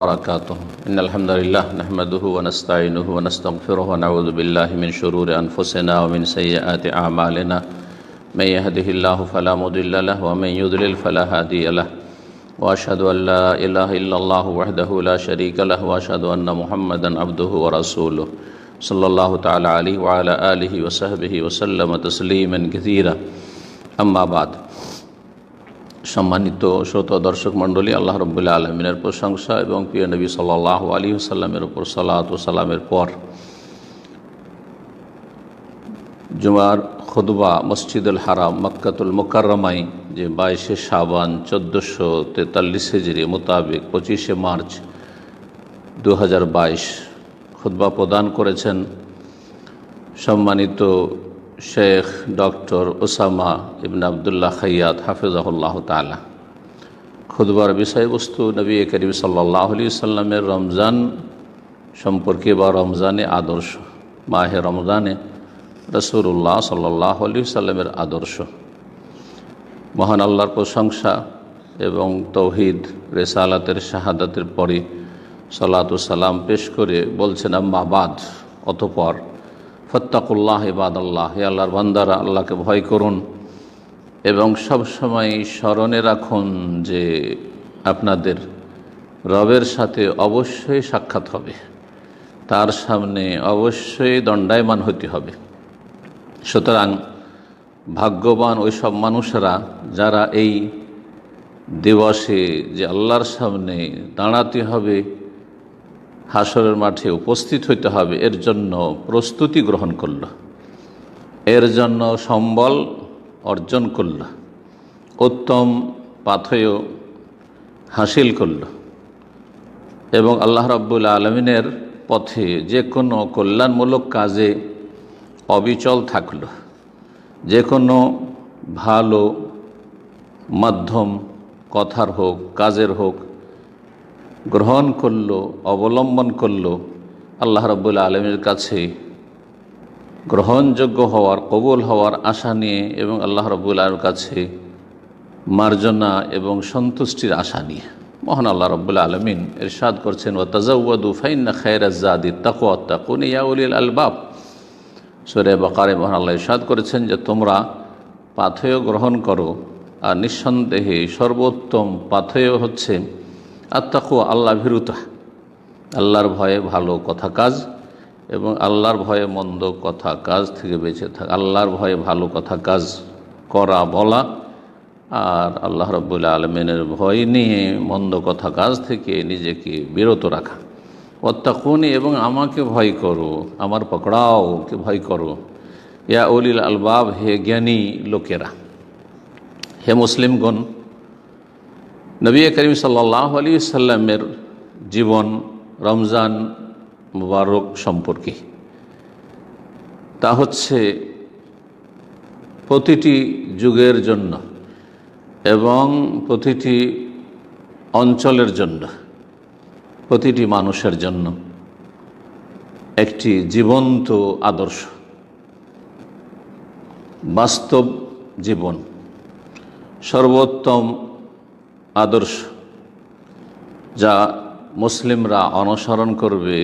وبركاته إن الحمد لله نحمده ونستعينه ونستغفره ونعوذ بالله من شرور أنفسنا ومن سيئات أعمالنا من يهده الله فلا مضل له ومن يضلل فلا هادي له وأشهد أن لا إله إلا الله وحده لا شريك له وأشهد أن محمدا عبده ورسوله صلى الله تعالى عليه وعلى آله وصحبه وسلم تسليما كثيرا أما بعد। সম্মানিত শ্রোতা দর্শক মণ্ডলী, আল্লাহ রাব্বুল আলামিনের প্রশংসা এবং প্রিয় নবী সাল্লাল্লাহু আলাইহি ওয়াসাল্লামের উপর সালাত ও সালামের পর জুমার খুতবা মসজিদুল হারাম মক্কাতুল মুকাররমায় যে 22শে শাবান 1443 হিজরি মোতাবেক 25শে মার্চ 2022 খুতবা প্রদান করেছেন সম্মানিত শেখ ডক্টর ওসামা ইবনে আবদুল্লাহ খাইয়াত হাফিজাহুল্লাহ তাআলা। খুতবার বিষয়বস্তু নবী করিম সাল্লাল্লাহু আলাইহি ওয়াসাল্লামের রমজান সম্পর্কে বা রমজানে আদর্শ, মাহে রমজানে রাসূলুল্লাহ সাল্লাল্লাহু আলাইহি ওয়াসাল্লামের আদর্শ। মহান আল্লাহর প্রশংসা এবং তৌহিদ রিসালাতের শাহাদাতের পরে সালাত ও সালাম পেশ করে বলছেন, আম্মা বাদ, অতঃপর ফত্তাকুল্লাহ ইবাদাল্লাহ, হে আল্লাহর বান্দারা, আল্লাহকে ভয় করুন এবং সবসময় স্মরণে রাখুন যে আপনাদের রবের সাথে অবশ্যই সাক্ষাৎ হবে, তার সামনে অবশ্যই দণ্ডায়মান হতে হবে। সুতরাং ভাগ্যবান ওই সব মানুষেরা যারা এই দিবসে যে আল্লাহর সামনে দাঁড়াতে হবে, হাসরের মাঠে উপস্থিত হইতে হবে, এর জন্য প্রস্তুতি গ্রহণ করল, এর জন্য সম্বল অর্জন করল, উত্তম পাথেয় হাসিল করল এবং আল্লাহ রাব্বুল আলামিনের পথে যে কোনো কল্যাণমূলক কাজে অবিচল থাকল, যে কোনো ভালো মাধ্যম কথার হোক কাজের হোক গ্রহণ করলো, অবলম্বন করলো, আল্লাহ রাব্বুল আলামিনের কাছে গ্রহণযোগ্য হওয়ার, কবুল হওয়ার আশা নিয়ে এবং আল্লাহ রাব্বুল আলামিনের কাছে মার্জনা এবং সন্তুষ্টির আশা নিয়ে। মহান আল্লাহ রাব্বুল আলামিন ইরশাদ করছেন, ওয়া তাযাওয়াদু ফাইন্না খায়রাজ যাদি তাকওয়া ওয়াত্তাকুন ইয়া উলিল আলবাব। সূরা বাকারায় মহান আল্লাহ ইরশাদ করেছেন যে তোমরা পাথেয় গ্রহণ করো, আর নিঃসন্দেহে সর্বোত্তম পাথেয় হচ্ছে আত্তাকুয়া, আল্লাহ ভীরুতা, আল্লাহর ভয়ে ভালো কথা কাজ এবং আল্লাহর ভয়ে মন্দ কথা কাজ থেকে বেঁচে থাকা, আল্লাহর ভয়ে ভালো কথা কাজ করা বলা, আর আল্লাহ রাব্বুল আলামিনের ভয় নিয়ে মন্দ কথা কাজ থেকে নিজেকে বিরত রাখা। ওয়াত্তাকুনি, এবং আমাকে ভয় করো, আমার পকড়াওকে ভয় করো, ইয়া উলিল আলবাব, হে জ্ঞানী লোকেরা। হে মুসলিমগণ, নবী করিম সাল্লাল্লাহু আলাইহি ওয়াসাল্লামের জীবন রমজান মুবারক সম্পর্কে, তা হচ্ছে প্রতিটি যুগের জন্য এবং প্রতিটি অঞ্চলের জন্য, প্রতিটি মানুষের জন্য একটি জীবন্ত আদর্শ, বাস্তব জীবন, সর্বোত্তম আদর্শ যা মুসলিমরা অনুসরণ করবে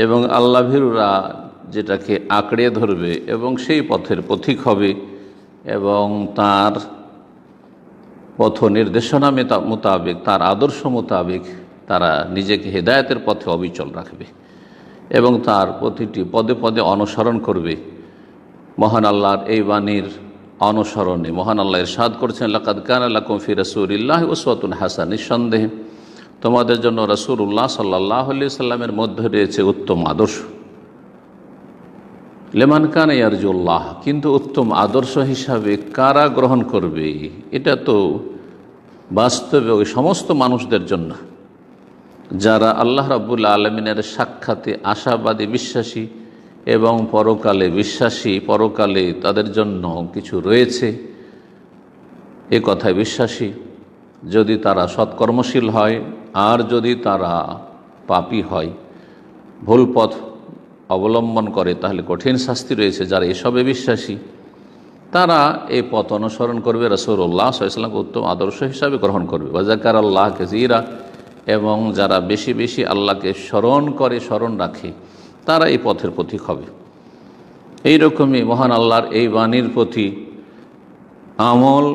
এবং আল্লাহভীরুরা যেটাকে আঁকড়ে ধরবে এবং সেই পথের পথিক হবে এবং তার পথ নির্দেশনা মোতাবেক, তার আদর্শ মোতাবেক তারা নিজেকে হেদায়েতের পথে অবিচল রাখবে এবং তার প্রতিটি পদে পদে অনুসরণ করবে। মহান আল্লাহর এই বাণীর অনুসরণে মহান আল্লাহ ইরশাদ করেছেন, লাকাদ কানা লাকুম ফি রাসূলিল্লাহি উসওয়াতুন হাসানাহ, নিঃসন্দেহে তোমাদের জন্য রাসূলুল্লাহ সাল্লাল্লাহু আলাইহি ওয়াসাল্লামের মধ্যে রয়েছে উত্তম আদর্শ। লিমান কানা ইয়ারজুল্লাহ, কিন্তু উত্তম আদর্শ হিসাবে কারা গ্রহণ করবে? এটা তো বাস্তবে ওই সমস্ত মানুষদের জন্য যারা আল্লাহ রাব্বুল আলামিনের সাক্ষাতে আশাবাদী, বিশ্বাসী এবং পরকালে বিশ্বাসী, পরকালে তাদের জন্য কিছু রয়েছে এ কথায় বিশ্বাসী, যদি তারা সৎকর্মশীল হয়, আর যদি তারা পাপী হয়, ভুল পথ অবলম্বন করে, তাহলে কঠিন শাস্তি রয়েছে। যারা এসবে বিশ্বাসী তারা এই পথ অনুসরণ করবে, রাসূলুল্লাহ সাল্লাল্লাহু আলাইহি ওয়াসাল্লামকে উত্তম আদর্শ হিসাবে গ্রহণ করবে। ওয়া যাকারাল্লাহ কাসীরা, এবং যারা বেশি বেশি আল্লাহকে স্মরণ করে, স্মরণ রাখে, তারা এই পথের পথিক হবে। এইরকমই মহান আল্লাহর এই বাণীর প্রতি আমল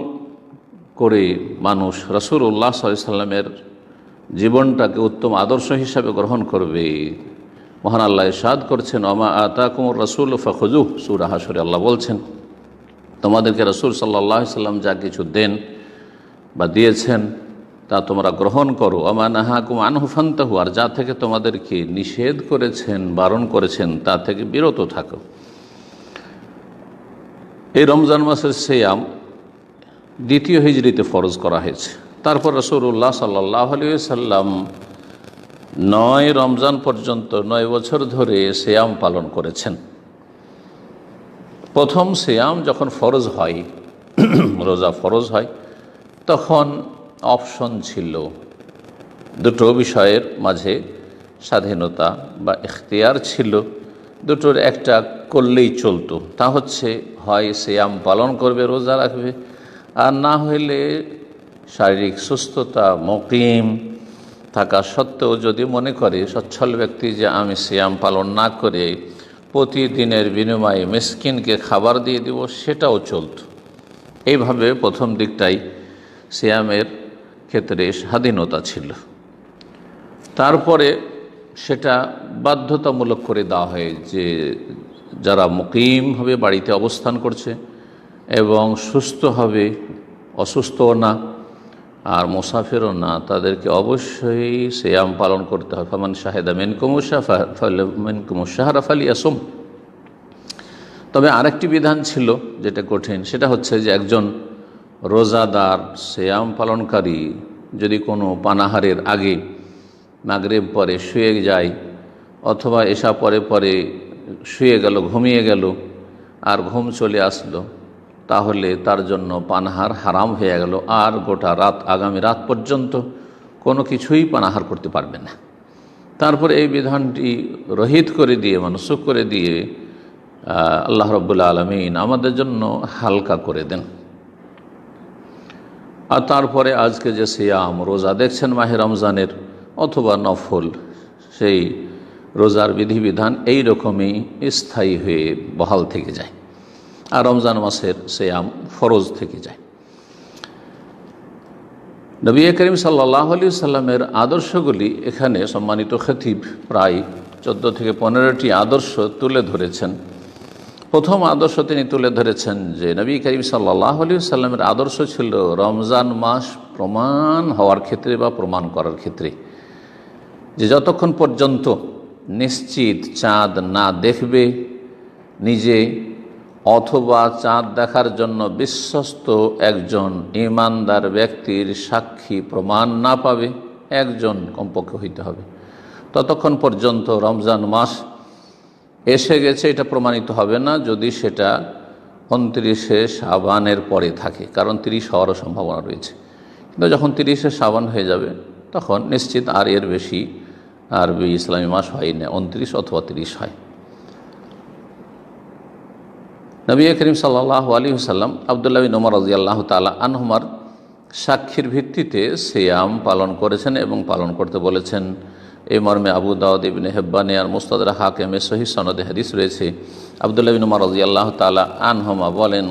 করে মানুষ রাসূলুল্লাহ সাল্লাল্লাহু আলাইহি সাল্লামের জীবনটাকে উত্তম আদর্শ হিসাবে গ্রহণ করবে। মহান আল্লাহ ইরশাদ করছেন, ওমা আতাকুমুর রাসূলু ফাখুযুহু, সূরা হাশরে আল্লাহ বলছেন, তোমাদেরকে রাসূল সাল্লাল্লাহু আলাইহি সাল্লাম যা কিছু দেন বা দিয়েছেন তা তোমরা গ্রহণ করো। ওমা নাহাকুম আনহু ফান্তাহু, আর যা থেকে তোমাদেরকে নিষেধ করেছেন, বারণ করেছেন, তা থেকে বিরত থাকো। এই রমজান মাসের সিয়াম দ্বিতীয় হিজরিতে ফরজ করা হয়েছে। তারপর রাসূলুল্লাহ সাল্লাল্লাহু আলাইহি সাল্লাম 9 রমজান পর্যন্ত 9 বছর ধরে সিয়াম পালন করেছেন। প্রথম সিয়াম যখন ফরজ হয়, রোজা ফরজ হয়, তখন অপশন ছিল, দুটো বিষয়ের মাঝে স্বাধীনতা বা ইখতিয়ার ছিল, দুটোর একটা করলেই চলতো। তা হচ্ছে হয় সিয়াম পালন করবে, রোজা রাখবে, আর না হইলে শারীরিক সুস্থতা, মুকিম থাকা সত্ত্বেও যদি মনে করে সচ্ছল ব্যক্তি যে আমি সিয়াম পালন না করে প্রতিদিনের বিনিময়ে মিসকিনকে খাবার দিয়ে দিব, সেটাও চলত। এইভাবে প্রথম দিকটাই সিয়ামের ক্ষেত্রে স্বাধীনতা ছিল। তারপরে সেটা বাধ্যতামূলক করে দেওয়া হয় যে যারা মুকিমভাবে বাড়িতে অবস্থান করছে এবং সুস্থ হবে, অসুস্থও না আর মুসাফিরও না, তাদেরকে অবশ্যই সিয়াম পালন করতে হয়। ফামান শাহেদা মিনকুমুশ শাহরা ফালিয়াসুম। তবে আরেকটি বিধান ছিল যেটা কঠিন, সেটা হচ্ছে যে একজন রোজাদার সিয়াম পালনকারী যদি কোনো পানাহারের আগে মাগরিব পরে শুয়ে যায় অথবা এশা পরে পরে শুয়ে গেল, ঘুমিয়ে গেল, আর ঘুম চলে আসলো, তাহলে তার জন্য পানাহার হারাম হয়ে গেল, আর গোটা রাত, আগামী রাত পর্যন্ত কোনো কিছুই পানাহার করতে পারবে না। তারপরে এই বিধানটি রহিত করে দিয়ে, মানসুখ করে দিয়ে আল্লাহ রাব্বুল আলামিন আমাদের জন্য হালকা করে দেন। আর তারপরে আজকে যে সিয়াম, রোজা দেখছেন মাহে রমজানের অথবা নফল, সেই রোজার বিধিবিধান এই রকমই স্থায়ী হয়ে বহাল থেকে যায়, আর রমজান মাসের সিয়াম ফরজ থেকে যায়। নবী করিম সাল্লাল্লাহু আলাইহি সাল্লামের আদর্শগুলি এখানে সম্মানিত খতিব প্রায় 14 থেকে 15টি আদর্শ তুলে ধরেছেন। প্রথম আদর্শ তিনি তুলে ধরেছেন যে নবী করিম সাল্লাল্লাহু আলাইহি সাল্লামের আদর্শ ছিল রমজান মাস প্রমাণ হওয়ার ক্ষেত্রে বা প্রমাণ করার ক্ষেত্রে যে যতক্ষণ পর্যন্ত নিশ্চিত চাঁদ না দেখবে নিজে, অথবা চাঁদ দেখার জন্য বিশ্বস্ত একজন ঈমানদার ব্যক্তির সাক্ষী প্রমাণ না পাবে, একজন কমপক্ষে হইতে হবে, ততক্ষণ পর্যন্ত রমজান মাস এসে গেছে এটা প্রমাণিত হবে না, যদি সেটা 29শে শাবানের পরে থাকে, কারণ 30 হওয়ারও সম্ভাবনা রয়েছে। কিন্তু যখন 30শে শাবান হয়ে যাবে তখন নিশ্চিত আর এর বেশি আরবি ইসলামী মাস হয় না, 29 অথবা 30 হয়। নবী করিম সাল্লাল্লাহু আলাইহি ওয়াসাল্লাম আব্দুল্লাহ বিন ওমর রাদিয়াল্লাহু তাআলা আনহুমার সাক্ষীর ভিত্তিতে সিয়াম পালন করেছেন এবং পালন করতে বলেছেন। এই মর্মে আবু দাউদ, ইবনে হিব্বান আর মুস্তাদরাক হাকিমে সহিহ সনদে হাদিস রয়েছে। আব্দুল্লাহ বিন ওমর রাদিয়াল্লাহু তাআলা আনহুমা বলেন,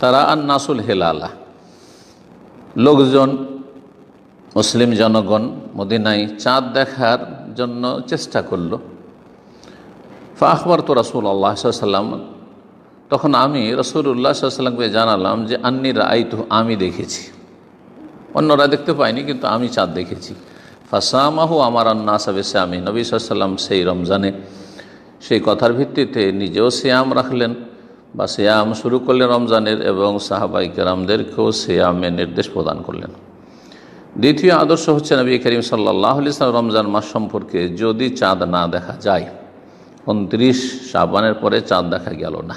তারা আন-নাসুল হেলালা, লোকজন, মুসলিম জনগণ মদিনায় চাঁদ দেখার জন্য চেষ্টা করল। ফাখবারতু রাসূলুল্লাহ সাল্লাল্লাহু আলাইহি ওয়াসাল্লাম, তখন আমি রাসূলুল্লাহ সাল্লাল্লাহু আলাইহি ওয়াসাল্লামকে জানালাম যে আন্নী রাআইতু, আমি দেখেছি, অন্যরা দেখতে পায়নি কিন্তু আমি চাঁদ দেখেছি। ফাসামাহু আমার আন্নাস বিসামি, নবী সাল্লাল্লাহু আলাইহি ওয়াসাল্লাম সেই রমজানে সেই কথার ভিত্তিতে নিজেও সিয়াম রাখলেন বা সিয়াম শুরু করলেন রমজানের, এবং সাহাবায়ে কেরামদেরকেও সিয়ামের নির্দেশ প্রদান করলেন। দ্বিতীয় আদর্শ হচ্ছে নবী করিম সাল্লাল্লাহু আলাইহি ওয়াসাল্লাম রমজান মাস সম্পর্কে যদি চাঁদ না দেখা যায়, 29 শাবানের পরে চাঁদ দেখা গেল না,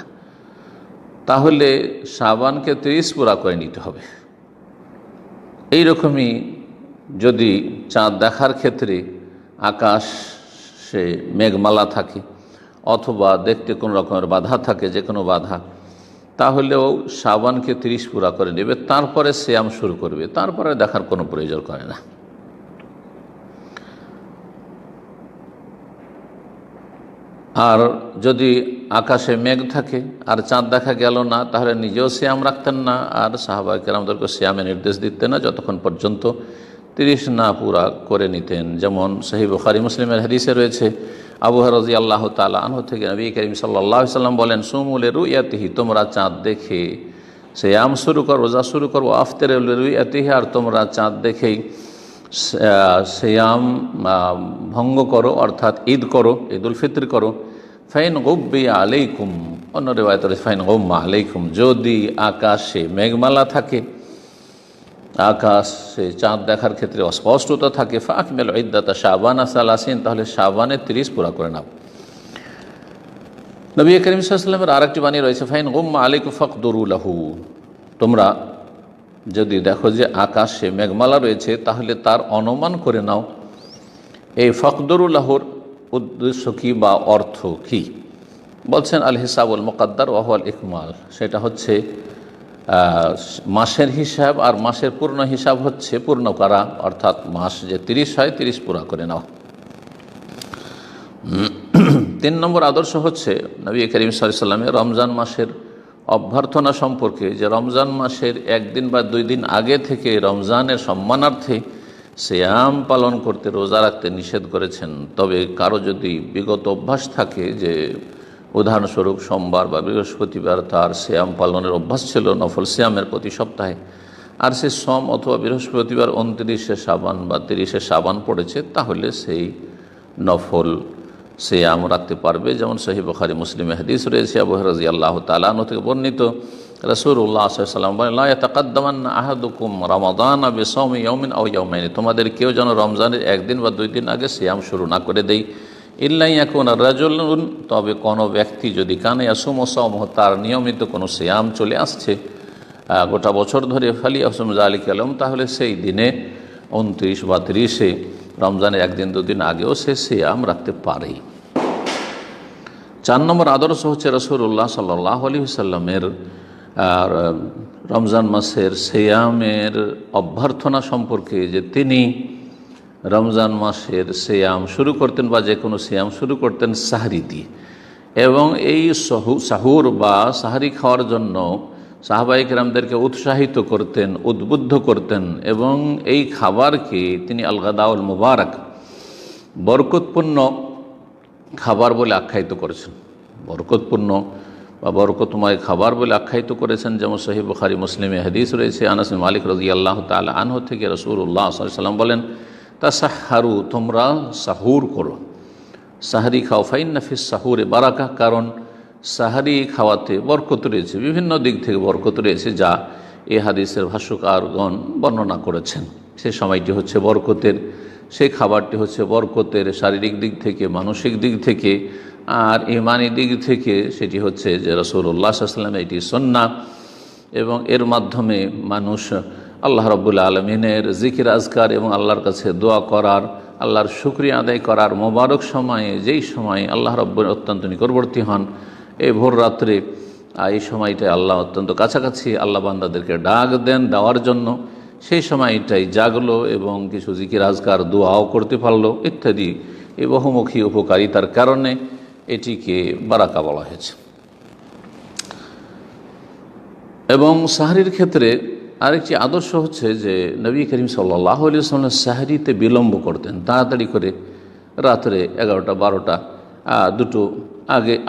তাহলে শাবানকে 30 পুরা করে নিতে হবে। এই রকমই যদি চাঁদ দেখার ক্ষেত্রে আকাশে মেঘমালা থাকে অথবা দেখতে কোনো রকমের বাধা থাকে, যে কোনো বাধা, তাহলেও শাবানকে 30 পুরা করে নেবে, তারপরে সিয়াম শুরু করবে, তারপরে দেখার কোনো প্রয়োজন করে না। আর যদি আকাশে মেঘ থাকে আর চাঁদ দেখা গেল না, তাহলে নিজেও সিয়াম রাখতেন না, আর সাহাবায়ে কেরামদেরকে সিয়ামে নির্দেশ দিতেন না যতক্ষণ পর্যন্ত 30 না পুরা করে নিতেন। যেমন সহিহ বুখারী মুসলিমের হাদিসে রয়েছে, আবু হুরায়রা রাদিয়াল্লাহু তাআলা আনহু থেকে নবী করিম সাল্লাল্লাহু আলাইহি সাল্লাম বলেন, সুমু লিরুয়াতিহি, তোমরা চাঁদ দেখে সিয়াম শুরু করো, রোজা শুরু করো, আফতিরু লিরুয়াতিহি, আর তোমরা চাঁদ দেখেই সিয়াম ভঙ্গ করো, অর্থাৎ ঈদ করো, ঈদুল ফিতর করো। ফাইন গুব্বিয়া আলাইকুম, অন্য রিওয়ায়াতে রয়েছে ফাইন গুম্মা আলাইকুম, যদি আকাশে মেঘমালা থাকে, আকাশে চাঁদ দেখার ক্ষেত্রে অস্পষ্টতা থাকে, ফাকমিলু ইদ্দাতা শাবানা সালাসিন, তাহলে শাবানে 30 পুরা করে নাও। নবী করিম সাল্লাল্লাহু আলাইহি ওয়াসাল্লামের আরেকটি বাণী রয়েছে, ফাইন গুম্মা আলাইকুম ফাকদুরু লাহু, তোমরা যদি দেখো যে আকাশে মেঘমালা রয়েছে তাহলে তার অনুমান করে নাও। এই ফাকদুরুল্লাহর উদ্দেশ্য কী বা অর্থ কী? বলছেন আল হিসাবুল মুকাদ্দার ওয়া হুয়াল ইকমাল, সেটা হচ্ছে মাসের হিসাব, আর মাসের পূর্ণ হিসাব হচ্ছে পূর্ণ করা, অর্থাৎ মাস যে 30 হয় 30 পুরা করে নাও। 3 নম্বর আদর্শ হচ্ছে নবী করিম সাল্লাল্লাহু আলাইহি ওয়াসাল্লামের রমজান মাসের অভ্যর্থনা সম্পর্কে, যে রমজান মাসের 1 দিন বা 2 দিন আগে থেকে রমজানের সম্মানার্থে সিয়াম পালন করতে, রোজা রাখতে নিষেধ করেছেন। তবে কারো যদি বিগত অভ্যাস থাকে, যে উদাহরণস্বরূপ সোমবার বা বৃহস্পতিবার তার সিয়াম পালনের অভ্যাস ছিল নফল সিয়ামের প্রতি সপ্তাহে, আর সে সোম অথবা বৃহস্পতিবার 29শে শাবান বা 30শে শাবান পড়েছে, তাহলে সেই নফল সিয়াম রাখতে পারবে। যেমন সহিহ বুখারী মুসলিমে হাদিস রয়েছে, আবু হুরায়রা রাদিয়াল্লাহু তাআলা আনহু থেকে বর্ণিত, রাসূলুল্লাহ সাল্লাল্লাহু আলাইহি ওয়াসাল্লাম বলেন, লা ইয়াতাকাদ্দামান্না আহাদুকুম রমাদানা বিসাওমি ইয়াউমিন আও ইয়াউমাইন, তোমাদের কেউ যেন রমজানের 1 দিন বা 2 দিন আগে সিয়াম শুরু না করে দেয়। ইল্লা ইয়াকুনা রাজুলুন, তবে কোনো ব্যক্তি যদি কানা ইয়াসুমু সাওমাহু, তার নিয়মিত কোনো সিয়াম চলে আসছে গোটা বছর ধরে, ফালিয়াসুম যালিকা ইয়াউম, তাহলে সেই দিনে 29 বা 30-এ রমজানের 1 দিন 2 দিন আগেও সে সিয়াম রাখতে পারে। 4 নম্বর আদর্শ হচ্ছে রাসূলুল্লাহ সাল্লাল্লাহু আলাইহি ওয়াসাল্লামের রমজান মাসের সিয়ামের অভ্যর্থনা সম্পর্কে, যে তিনি রমজান মাসের সিয়াম শুরু করতেন বা যে কোনো সিয়াম শুরু করতেন সাহরি দিয়ে, এবং এই সাহুর বা সাহারি খাওয়ার জন্য সাহাবায়ে কেরামদেরকে উৎসাহিত করতেন, উদ্বুদ্ধ করতেন, এবং এই খাবারকে তিনি আল গাদাউল মুবারাক, বরকতপূর্ণ খাবার বলে আখ্যায়িত করেছেন। বরকতপূর্ণ বা বরকতময় খাবার বলে আখ্যায়িত করেছেন। যেমন সহিহ বুখারী মুসলিমে হাদিস রয়েছে, আনাস বিন মালিক রাদিয়াল্লাহু তাআলা আনহু থেকে রাসূলুল্লাহ সাল্লাল্লাহু আলাইহি ওয়াসাল্লাম বলেন, তাসাহহারু, তোমরা সাহুর করো, সাহরি খাও, ফাইন্না ফিস সাহুরে বারাকা, কারণ সাহারি খাওয়াতে বরকত রয়েছে, বিভিন্ন দিক থেকে বরকত রয়েছে, যা এ হাদিসের ভাষ্যকারগণ বর্ণনা করেছেন। সে সময়টি হচ্ছে বরকতের, সেই খাবারটি হচ্ছে বরকতের শারীরিক দিক থেকে, মানসিক দিক থেকে, আর ইমানি দিক থেকে সেটি হচ্ছে যে রাসূলুল্লাহ সাল্লাল্লাহু আলাইহি ওয়াসাল্লাম এটি সুন্নাহ, এবং এর মাধ্যমে মানুষ আল্লাহ রাব্বুল আলামিনের জিকির আজকার এবং আল্লাহর কাছে দোয়া করার, আল্লাহর শুকরিয়া আদায় করার মোবারক সময়ে, যেই সময় আল্লাহ রাব্বুল অত্যন্ত নিকটবর্তী হন, এই ভোর রাত্রে, এই সময়টায় আল্লাহ অত্যন্ত কাছাকাছি, আল্লাহ বান্দাদেরকে ডাক দেন দেওয়ার জন্য, সেই সময়টাই জাগলো এবং কিছু জিকির আজকার দোয়াও করতে পারলো ইত্যাদি। এই বহুমুখী উপকারিতার কারণে এটিকে বারাকা বলা হয়েছে। এবং সাহরির ক্ষেত্রে আরেকটি আদর্শ হচ্ছে যে নবী করিম সাল্লাল্লাহু আলাইহি ওয়াসাল্লাম সাহরিতে বিলম্ব করতেন, তাড়াতাড়ি করে রাত্রে 11টা 12টা দুটো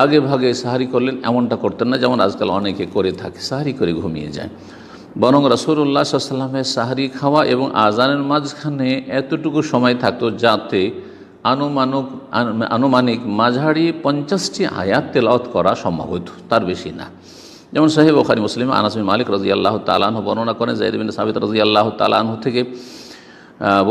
আগে ভাগে সাহারি করলেন, এমনটা করতেন না যেমন আজকাল অনেকে করে থাকে, সাহারি করে ঘুমিয়ে যায়। বরং রাসূলুল্লাহ সাল্লাল্লাহু আলাইহি ওয়াসাল্লামের সাহারি খাওয়া এবং আজানের মাঝখানে এতটুকু সময় থাকতো যাতে আনুমানিক মাঝারি 50টি আয়াত তেলাওয়াত করা সম্ভব হতো, তার বেশি না। যেমন সহিহ বুখারী মুসলিম আনাস বিন মালিক রাদিয়াল্লাহু তাআলা আনহু বর্ণনা করেন, যায়েদ বিন সাবিত রাদিয়াল্লাহু তাআলা আনহু থেকে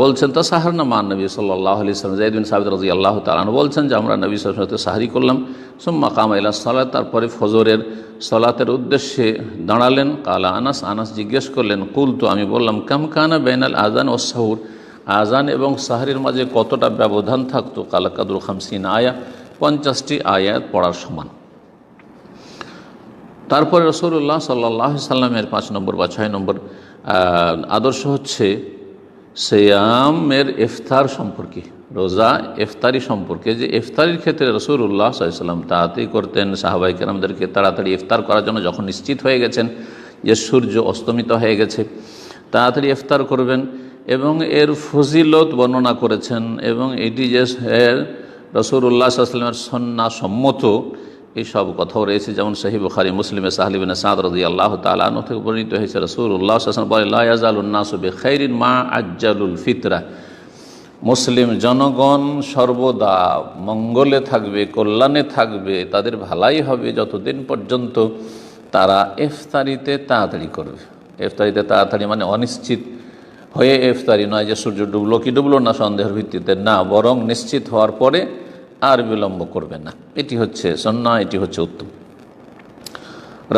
বলছেন, তাসাহারনা মা নবী সাল্লাল্লাহু আলাইহি ওয়াসাল্লাম, যায়েদ বিন সাবিত রাদিয়াল্লাহু তাআলা আনহু বলছেন যে আমরা নবী সাল্লাল্লাহু আলাইহি ওয়াসাল্লামের সাথে সাহরি করলাম। সুম্মা কামা ইলা সালাত, তারপরে ফজরের সালাতের উদ্দেশ্যে দাঁড়ালেন। কালা আনাস জিজ্ঞেস করলেন, কুলতু, আমি বললাম, কাম কানা বাইনাল আযান ওয়াস সাহুর, আজান এবং সাহরির মাঝে কতটা ব্যবধান থাকতো? কালা কাদরু 50 আয়া, 50টি আয়াত পড়ার সমান। তারপরে রাসূলুল্লাহ সাল্লাল্লাহু আলাইহি সাল্লামের 5 নম্বর বা 6 নম্বর আদর্শ হচ্ছে সিয়ামের ইফতার সম্পর্কে। রোজা ইফতারি সম্পর্কে, যে ইফতারির ক্ষেত্রে রাসূলুল্লাহ সাল্লাল্লাহু আলাইহি ওয়াসাল্লাম তাড়াতাড়ি করতেন সাহাবায়ে কেরামদেরকে তাড়াতাড়ি ইফতার করার জন্য। যখন নিশ্চিত হয়ে গেছেন যে সূর্য অস্তমিত হয়ে গেছে, তাড়াতাড়ি ইফতার করবেন এবং এর ফজিলত বর্ণনা করেছেন। এবং এটি যে রাসূলুল্লাহ সাল্লাল্লাহু আলাইহি ওয়াসাল্লামের সুন্নাহ সম্মত এইসব কথাও রয়েছে। যেমন সহিহ বুখারী মুসলিমে সাহল ইবনে সাদ রাদিয়াল্লাহু তাআলা আনহু থেকে বর্ণিত হয়েছে, রাসূলুল্লাহ সাল্লাল্লাহু আলাইহি ওয়াসাল্লাম বলেন, লা ইয়াজালুন নাসু বিখাইরিন মা আজ্জালুল ফিতরা। মুসলিম জনগণ সর্বদা মঙ্গলে থাকবে, কল্যাণে থাকবে, তাদের ভালাই হবে যতদিন পর্যন্ত তারা ইফতারিতে তাড়াতাড়ি করবে। ইফতারিতে তাড়াতাড়ি মানে অনিশ্চিত হয়ে ইফতারি নয়, যে সূর্য ডুবলো কি ডুবলো না সন্দেহের ভিত্তিতে, না, বরং নিশ্চিত হওয়ার পরে আর বিলম্ব করবে না। এটি হচ্ছে সুন্নাহ, এটি হচ্ছে উত্তম।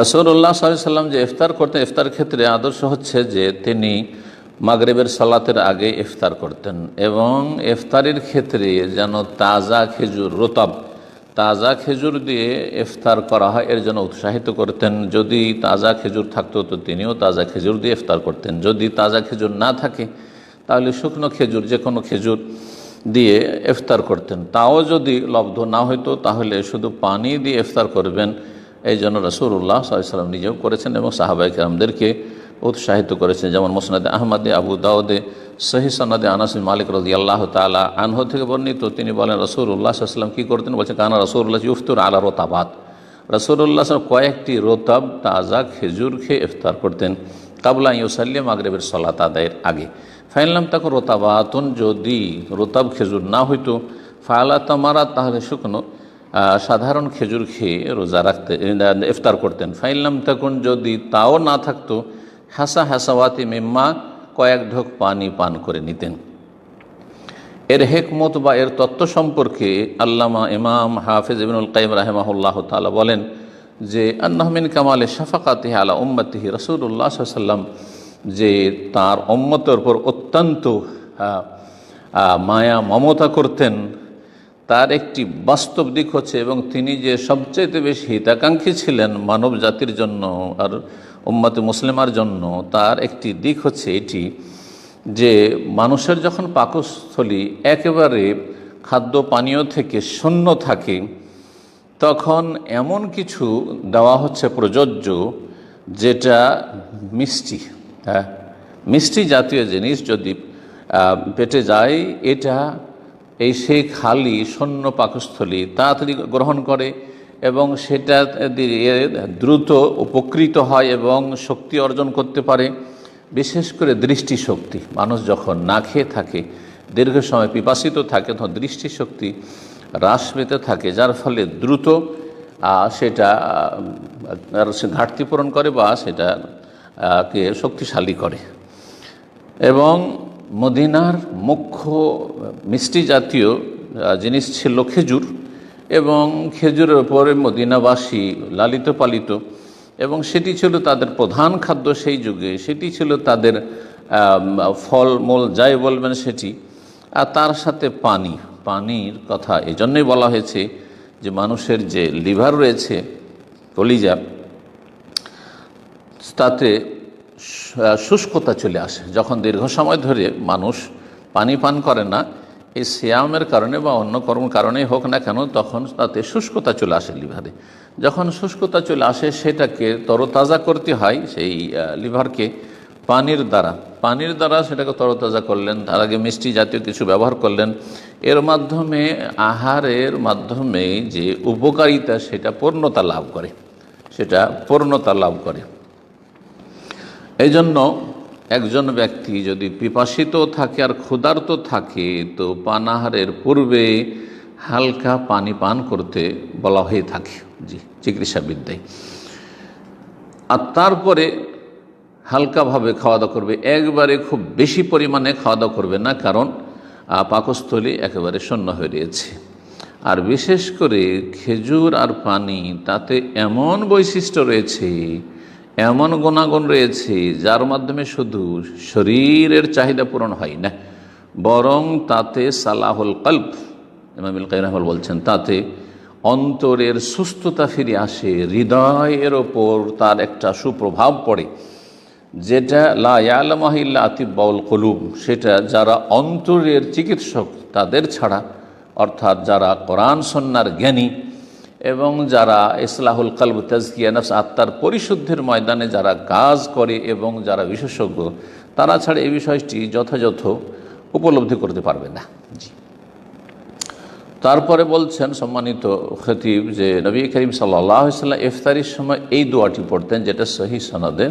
রাসূলুল্লাহ সাল্লাল্লাহু আলাইহি ওয়াসাল্লাম যে ইফতার করতেন, ইফতার ক্ষেত্রে আদর্শ হচ্ছে যে তিনি মাগরিবের সালাতের আগে ইফতার করতেন এবং ইফতারের ক্ষেত্রে যেন তাজা খেজুর, রতাব তাজা খেজুর দিয়ে ইফতার করা হয় এর জন্য উৎসাহিত করতেন। যদি তাজা খেজুর থাকতো তো তিনিও তাজা খেজুর দিয়ে ইফতার করতেন। যদি তাজা খেজুর না থাকে তাহলে শুকনো খেজুর, যে কোনো খেজুর দিয়ে ইফতার করতেন। তাও যদি লব্ধ না হইতো তাহলে শুধু পানি দিয়ে ইফতার করবেন। এই জন্য রাসূলুল্লাহ সাল্লাল্লাহু আলাইহি ওয়াসাল্লাম নিজেও করেছেন এবং সাহাবায়ে কেরামদেরকে উৎসাহিত করেছেন। যেমন মুসনাদে আহমদে, আবু দাউদে, সহিহ সনদে আনাস বিন মালিক রাদিয়াল্লাহু তাআলা আনহু থেকে বর্ণিত, তিনি বলেন রাসূলুল্লাহ সাল্লাল্লাহু আলাইহি ওয়াসাল্লাম কী করতেন, বলছে কানা রাসূলুল্লাহ ইফতার আলা রতাবাত। রাসূলুল্লাহ সাল্লাল্লাহু কয়েকটি রতাব তাজা খেজুর খেয়ে ইফতার করতেন কাবলা ইউসাল্লি, মাগরিবের সালাত আদায়ের আগে। ফাইনলাম তখন রতাবাতুন, যদি রতাব খেজুর না হইতো, ফালা তামারা, তাহলে শুকনো সাধারণ খেজুর খেয়ে রোজা রাখতে ইফতার করতেন। ফাইনলাম তখন, যদি তাও না থাকতো, হাসা হাসাওয়াতি মিম্মা, কয়েক ঢোক পানি পান করে নিতেন। এর হেকমত বা এর তত্ত্ব সম্পর্কে আল্লামা ইমাম হাফিজ ইবনুল কাইয়িম রাহিমাহুল্লাহ তাআলা বলেন যে আন্নাহু মিন কামালে শাফাকাতিহি আলা উম্মতিহি, রাসূলুল্লাহ সাল্লাল্লাহু আলাইহি ওয়াসাল্লাম যে তার উম্মতের উপর অত্যন্ত মায়া মমতা করতেন, তার একটি বাস্তব দিক হচ্ছে, এবং তিনি যে সবচাইতে বেশি হিতাকাঙ্ক্ষী ছিলেন মানব জাতির জন্য আর উম্মতে মুসলিমার জন্য, তার একটি দিক হচ্ছে এটি যে মানুষের যখন পাকস্থলী একেবারে খাদ্য পানীয় থেকে শূন্য থাকে, তখন এমন কিছু দেওয়া হচ্ছে প্রযোজ্য যেটা মিষ্টি, মিষ্টি জাতীয় জিনিস যদি পেটে যায়, এটা সেই খালি শূন্য পাকস্থলী তাড়াতাড়ি গ্রহণ করে এবং সেটা দিয়ে দ্রুত উপকৃত হয় এবং শক্তি অর্জন করতে পারে। বিশেষ করে দৃষ্টিশক্তি, মানুষ যখন না খেয়ে থাকে, দীর্ঘ সময় পিপাসিত থাকে, তখন দৃষ্টিশক্তি হ্রাস পেতে থাকে, যার ফলে দ্রুত সেটা ঘাটতি পূরণ করে বা সেটাকে শক্তিশালী করে। এবং মদিনার মুখ্য মিষ্টি জাতীয় জিনিস ছিল খেজুর, এবং খেজুরের উপরে মদিনাবাসী লালিত পালিত, এবং সেটি ছিল তাদের প্রধান খাদ্য সেই যুগে, সেটি ছিল তাদের ফলমূল যাই বলবেন সেটি। আর তার সাথে পানির কথা এই জন্যই বলা হয়েছে যে মানুষের যে লিভার রয়েছে, কলিজা, তাতে শুষ্কতা চলে আসে যখন দীর্ঘ সময় ধরে মানুষ পানি পান করে না, এই সিয়ামের কারণে বা অন্য কর্ম কারণেই হোক না কেন, তখন তাতে শুষ্কতা চলে আসে লিভারে। যখন শুষ্কতা চলে আসে সেটাকে তরতাজা করতে হয়, সেই লিভারকে পানির দ্বারা সেটাকে তরতাজা করলেন। তার আগে মিষ্টি জাতীয় কিছু ব্যবহার করলেন, এর মাধ্যমে আহারের মাধ্যমে যে উপকারিতা সেটা পূর্ণতা লাভ করে। এই জন্য একজন ব্যক্তি যদি পিপাসিত থাকে আর ক্ষুধার্ত থাকে, তো পানাহারের পূর্বে হালকা পানি পান করতে বলা হয়ে থাকে চিকিৎসাবিদ্যায়। আর তারপরে হালকাভাবে খাওয়া দাওয়া করবে, একবারে খুব বেশি পরিমাণে খাওয়া দাওয়া করবে না, কারণ পাকস্থলী একেবারে শূন্য হয়ে রয়েছে। আর বিশেষ করে খেজুর আর পানি, তাতে এমন বৈশিষ্ট্য রয়েছে, এমন গুণাগুণ রয়েছে, যার মাধ্যমে শুধু শরীরের চাহিদা পূরণ হয় না, বরং তাতে সালাহুল কলব, ইমাম ইবনুল কাইয়িম রাহিমাহুল্লাহ বলছেন, তাতে অন্তরের সুস্থতা ফিরে আসে, হৃদয়ের ওপর তার একটা সুপ্রভাব পড়ে, যেটা লা ইয়ালামুহা ইল্লা আতিব্বাউল কুলুব, সেটা যারা অন্তরের চিকিৎসক তাদের ছাড়া, অর্থাৎ যারা কোরআন সুন্নাহর জ্ঞানী এবং যারা ইসলাহুল কলব তাজকিয়া নফস আত্মার পরিশুদ্ধের ময়দানে যারা কাজ করে এবং যারা বিশেষজ্ঞ, তারা ছাড়া এই বিষয়টি যথাযথ উপলব্ধি করতে পারবে না। জি। তারপরে বলছেন সম্মানিত খতিব যে নবী করিম সাল্লাল্লাহু আলাইহি ওয়াসাল্লাম ইফতারির সময় এই দোয়াটি পড়তেন, যেটা সহিহ সনদে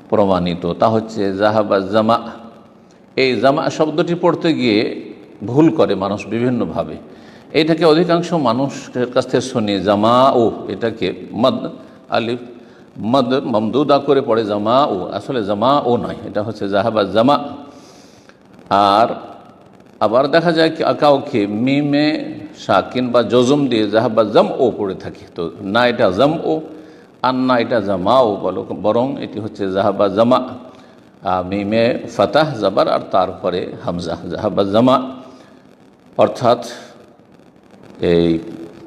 প্রমাণিত। তা হচ্ছে জাহাবা জামা। এই জামা শব্দটি পড়তে গিয়ে ভুল করে মানুষ বিভিন্নভাবে। এইটাকে অধিকাংশ মানুষের কাছ থেকে শুনি জামা ও, এটাকে মদ আলিফ মদ মমদুদা করে পড়ে জামা ও, আসলে জামা ও নয়, এটা হচ্ছে জাহাবা জামা। আর আবার দেখা যায় কাউকে মিমে সাকিন বা জজম দিয়ে জাহাবা জাম ও পড়ে থাকে। তো না এটা জাম ও আর না এটা জামা ও, বরং এটি হচ্ছে জাহাবা জামা, মিমে ফাতাহ জাবার আর তারপরে হামজা, জাহাবা জামা। অর্থাৎ এই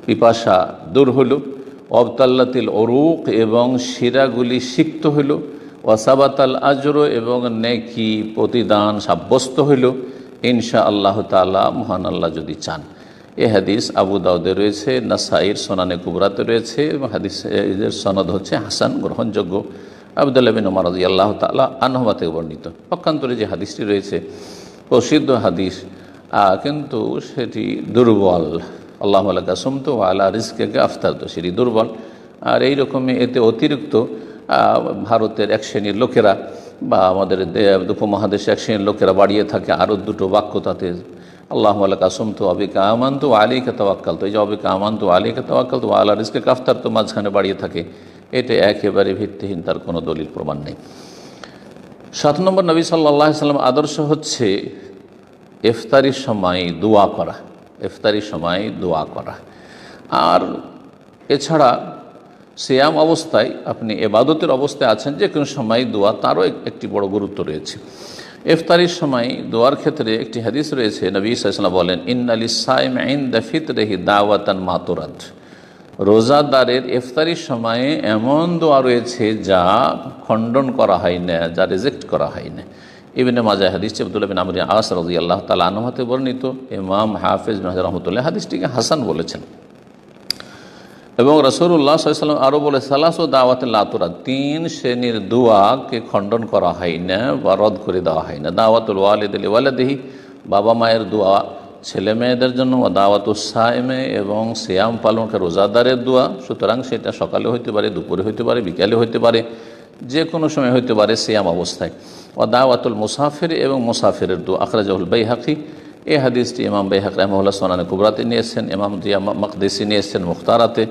পিপাসা দূর হইল, অবতাল্লাতিল অরুক এবং শিরাগুলি সিক্ত হইল, ওয়াসাবাতাল আজর এবং নেকি প্রতিদান সাব্যস্ত হইল ইনশা আল্লাহ তাআলা, মহান আল্লাহ যদি চান। এ হাদিস আবু দাউদে রয়েছে, নাসাইর সুনানে কুবরাতে রয়েছে এবং হাদিসের সনদ হচ্ছে হাসান, গ্রহণযোগ্য। আবদুল্লাহ বিন উমর রাদিয়াল্লাহু তাআলা আনহুমা থেকে বর্ণিত। পক্ষান্তরে যে হাদিসটি রয়েছে প্রসিদ্ধ হাদিস, কিন্তু সেটি দুর্বল। আল্লাহু আলাকা সুমতু ওয়া আলা রিজকিকা আফতারতু, সেটি দুর্বল। আর এই রকমই এতে অতিরিক্ত ভারতের এক শ্রেণীর লোকেরা বা আমাদের উপমহাদেশে এক শ্রেণীর লোকেরা বাড়িয়ে থাকে আরও দুটো বাক্য তাতে, আল্লাহু আলাকা সুমতু আবিকা আমানতু আলাইকা তাওয়াক্কালতু। এই যে আবিকা আমানতু আলাইকা তাওয়াক্কালতু ওয়া আলা রিজকিকা আফতারতু মাঝখানে বাড়িয়ে থাকে, এটা একেবারে ভিত্তিহীন, তার কোনো দলিল প্রমাণ নেই। 7 নম্বর নবী সাল্লাল্লাহু আলাইহি ওয়াসাল্লাম আদর্শ হচ্ছে ইফতারির সময় দোয়া করা, ইফতারির সময় দোয়া করা। আর এছাড়া সিয়াম অবস্থায়, আপনি ইবাদতের অবস্থায় আছেন, যে কোনো সময় দোয়া, তারও একটি বড় গুরুত্ব রয়েছে। ইফতারির সময় দোয়ার ক্ষেত্রে একটি হাদিস রয়েছে, নবী সাল্লাল্লাহু আলাইহি ওয়াসাল্লাম বলেন ইন্না লিস-সাইমি ইনদা ফিতরিহি দাওয়াতান মা তুরাদ। রোজাদারের ইফতারির সময়ে এমন দোয়া রয়েছে যা খণ্ডন করা হয় না, যা রিজেক্ট করা হয় না। ইবনে মাজাহ হাদিস আব্দুল্লাহ বিন আমর আস রাদিয়াল্লাহু তাআলা আনহু হতে বর্ণিত। ইমাম হাফেজ ইবনে হাজার রাহমাতুল্লাহ হাদিসটিকে হাসান বলেছেন। এবং রাসূলুল্লাহ সাল্লাল্লাহু আলাইহি ওয়াসাল্লাম আরও বলে সালাসু দাওয়াতিন লা তুরাদ, 3 শ্রেণীর দোয়াকে খণ্ডন করা হয় না বা রদ করে দেওয়া হয় না। দাওয়াতুল ওয়ালিদি লিওয়ালিদিহি, বাবা মায়ের দোয়া ছেলে মেয়েদের জন্য, দাওয়াতুস সাইমে এবং সিয়াম পালনকারী রোজাদারের দোয়া। সুতরাং সেটা সকালে হইতে পারে, দুপুরে হইতে পারে, বিকালে হইতে পারে, যে কোনো সময় হইতে পারে সিয়াম অবস্থায়। ও দাওয়াতুল মুসাফির এবং মুসাফিরের দোয়া। আখরাজাহুল বাইহাকি, এই হাদিসটি ইমাম বাইহাকি রাহিমাহুল্লাহ সুনানে কুবরাতে নিয়েছেন, ইমাম জিয়া মাকদিসি নিয়েছেন মুখতারাতে।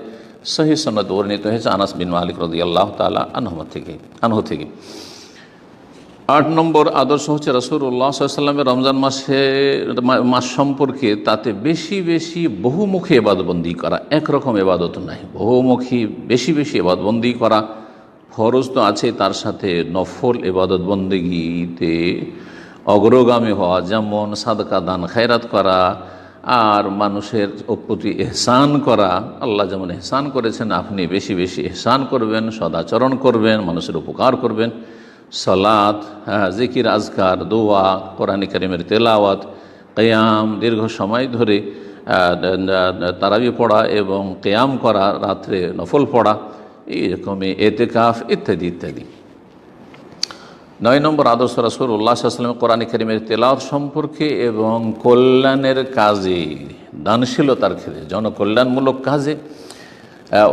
সহিহ সনদ বর্ণিত হয়েছে আনাস বিন মালিক রাদিয়াল্লাহু তাআলা আনহু থেকে। 8 নম্বর আদর্শ হচ্ছে রাসূলুল্লাহ সাল্লাল্লাহু আলাইহি ওয়াসাল্লামের রমজান মাস সম্পর্কে তাতে বেশি বেশি বহুমুখী ইবাদতবন্দি করা। একরকম ইবাদত নাই, বহুমুখী বেশি বেশি ইবাদতবন্দি করা। ফরজ তো আছে, তার সাথে নফল ইবাদতবন্দিগিতে অগ্রগামী হওয়া, যেমন সাদকা দান, খায়রাত করা, আর মানুষের প্রতি ইহসান করা। আল্লাহ যেমন ইহসান করেছেন, আপনি বেশি বেশি ইহসান করবেন, সদাচরণ করবেন, মানুষের উপকার করবেন। সালাত, জিকির, আজকার, দোয়া, কোরআন কারীমের তেলাওয়াত, কিয়াম, দীর্ঘ সময় ধরে তারাবি পড়া এবং কিয়াম করা, রাত্রে নফল পড়া, এইরকমই এতেকাফ ইত্যাদি ইত্যাদি। 9 নম্বর আদর্শ রাসূলুল্লাহ সাল্লাল্লাহু আলাইহি ওয়াসাল্লাম কোরআন কারীমের তেলাওয়াত সম্পর্কে এবং কল্যাণের কাজে, দানশীলতার ক্ষেত্রে, জনকল্যাণমূলক কাজে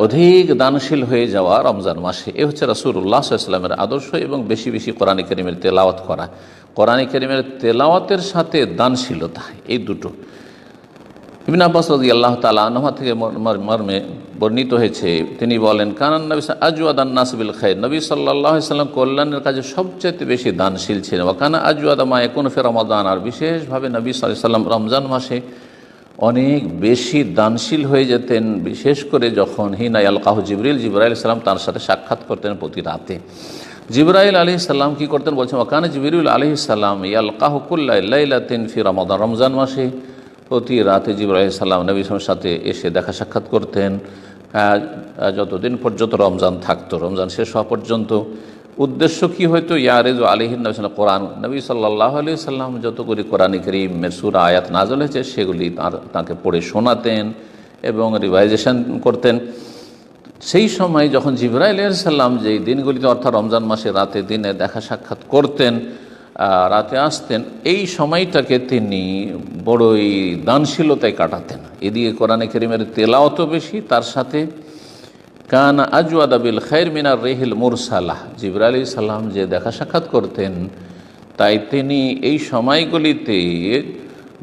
অধিক দানশীল হয়ে যাওয়া রমজান মাসে। এ হচ্ছে রাসূলুল্লাহ সাল্লাল্লাহু আলাইহি ওয়াসাল্লামের আদর্শ। এবং বেশি বেশি কোরআন কারীমের তেলাওয়াত করা, কোরআন কারীমের তেলাওয়াতের সাথে দানশীলতা, এই দুটো। ইবনে আব্বাস রাদিয়াল্লাহু তাআলা আনহু থেকে মর্মে বর্ণিত হয়েছে, তিনি বলেন কানান নবী আজওয়াদান নাস বিল খায়র, নবী সাল্লাল্লাহু আলাইহি ওয়াসাল্লাম কল্যাণের কাজে সবচেয়ে বেশি দানশীল ছিলেন। ওয়া কানা আজওয়াদা মা ইয়াকুনু ফি রমাদান, আর বিশেষভাবে নবী সাল্লাল্লাহু আলাইহি ওয়াসাল্লাম রমজান মাসে অনেক বেশি দানশীল হয়ে যেতেন, বিশেষ করে যখন হিনা ইয়ালকাহু জিবরাইল আলাইহিস সালাম তার সাথে সাক্ষাৎ করতেন প্রতি রাতে। জিবরাইল আলাইহিস সালাম কি করতেন বলছেন, ওয়া কানা জিবরাইল আলাইহিস সালাম ইয়ালকাহু কুল্লা লাইলাতিন ফি রমাদান, রমজান মাসে প্রতি রাতে জিবরাইল আলাইহিস সালাম নবী সাল্লাল্লাহু আলাইহি ওয়াসাল্লামের সাথে এসে দেখা সাক্ষাৎ করতেন যতদিন পর্যন্ত রমজান থাকতো, রমজান শেষ হওয়া পর্যন্ত। উদ্দেশ্য কি হয়তো ইয়ারেজ আলিহিন নবী কোরআন, নবী সাল্লাল্লাহু আলাইহি সাল্লাম যতগুলি কোরআন কারীমের সূরা আয়াত নাযিল হয়েছে সেগুলি তাকে পড়ে শোনাতেন এবং রিভাইজেশন করতেন। সেই সময় যখন জিবরাইল আলাইহিস সালাম যেই দিনগুলিতে অর্থাৎ রমজান মাসে রাতে দিনে দেখা সাক্ষাৎ করতেন, রাতে আসতেন, এই সময়টাকে তিনি বড়ই দানশীলতায় কাটাতেন। এদিকে কোরআনে কারীমের তেলাওয়াতও বেশি, তার সাথে কানা আজওয়াদা বিল খায়র মিনার রিহিল মুরসালাহ, জিবরাইল আলাইহিস সালাম যে দেখা সাক্ষাৎ করতেন তাই তিনি এই সময়গুলিতে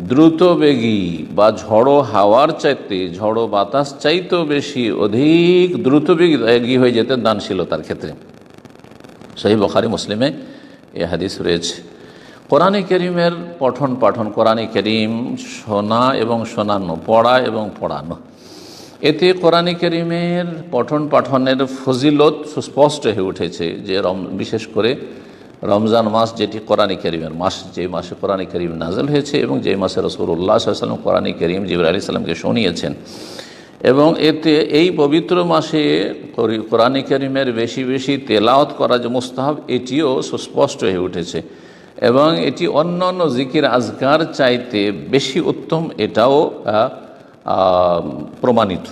দ্রুতবেগী বা ঝড়ো হাওয়ার চাইতে, ঝড়ো বাতাস চাইতেও বেশি অধিক দ্রুতবেগী হয়ে যেতেন দানশীলতার ক্ষেত্রে। সহিহ বুখারী মুসলিমে এ হাদিস রয়েছে। কোরআনে কারীমের পঠন পাঠন, কোরআনে কারীম শোনা এবং শোনানো, পড়া এবং পড়ানো, এতে কোরআনে কারীমের পঠন পাঠনের ফজিলত সুস্পষ্ট হয়ে উঠেছে। যে বিশেষ করে রমজান মাস যেটি কোরআনে কারীমের মাস, যে মাসে কোরআনে কারীম নাযিল হয়েছে এবং যে মাসে রাসূলুল্লাহ সাল্লাল্লাহু আলাইহি ওয়াসাল্লাম কোরআনে কারীম জিবরাইল আলাইহিস সালামকে শুনিয়েছেন, এবং এতে এই পবিত্র মাসে কোরআনে কারীমের বেশি বেশি তেলাওয়াত করা যে মুস্তাহাব, এটিও সুস্পষ্ট হয়ে উঠেছে এবং এটি অন্য অন্য জিকির আজকার চাইতে বেশি উত্তম, এটাও প্রমাণিত।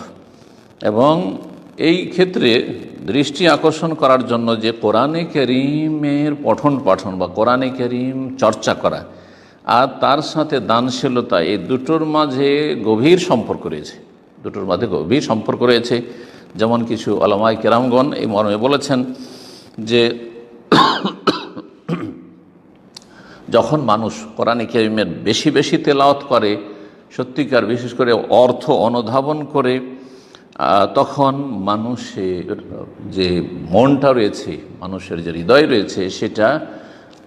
এবং এই ক্ষেত্রে দৃষ্টি আকর্ষণ করার জন্য যে কোরআনে কারীমের পঠন পাঠন বা কোরআনে কারীম চর্চা করা আর তার সাথে দানশীলতা, এই দুটোর মাঝে গভীর সম্পর্ক রয়েছে, দুটোর মাঝে গভীর সম্পর্ক রয়েছে। যেমন কিছু উলামায়ে কেরামগণ এই মর্মে বলেছেন যে যখন মানুষ কোরআনে কারীমের বেশি বেশি তেলাওয়াত করে, সত্যিকার বিশেষ করে অর্থ অনুধাবন করে, তখন মানুষের যে মনটা রয়েছে, মানুষের যে হৃদয় রয়েছে, সেটা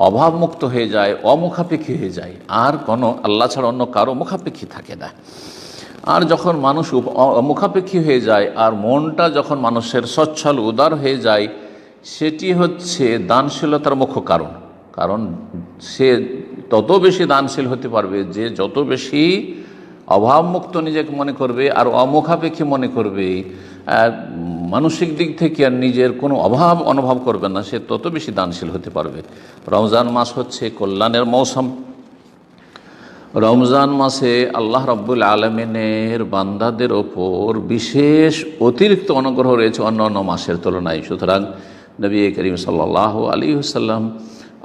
অভাবমুক্ত হয়ে যায়, অমুখাপেক্ষী হয়ে যায়, আর কোনো আল্লাহ ছাড়া অন্য কারো মুখাপেক্ষী থাকে না। আর যখন মানুষ মুখাপেক্ষী হয়ে যায় আর মনটা যখন মানুষের সচ্ছল উদার হয়ে যায়, সেটি হচ্ছে দানশীলতার মুখ্য কারণ। কারণ সে তত বেশি দানশীল হতে পারবে যে যত বেশি অভাবমুক্ত নিজেকে মনে করবে আর অমুখাপেক্ষী মনে করবে, মানসিক দিক থেকে আর নিজের কোনো অভাব অনুভব করবে না, সে তত বেশি দানশীল হতে পারবে। রমজান মাস হচ্ছে কল্যাণের মৌসুম। রমজান মাসে আল্লাহ রাব্বুল আলামিনের বান্দাদের ওপর বিশেষ অতিরিক্ত অনুগ্রহ রয়েছে অন্য অন্য মাসের তুলনায়। সুতরাং নবী করিম সাল্লাল্লাহু আলাইহি ওয়াসাল্লাম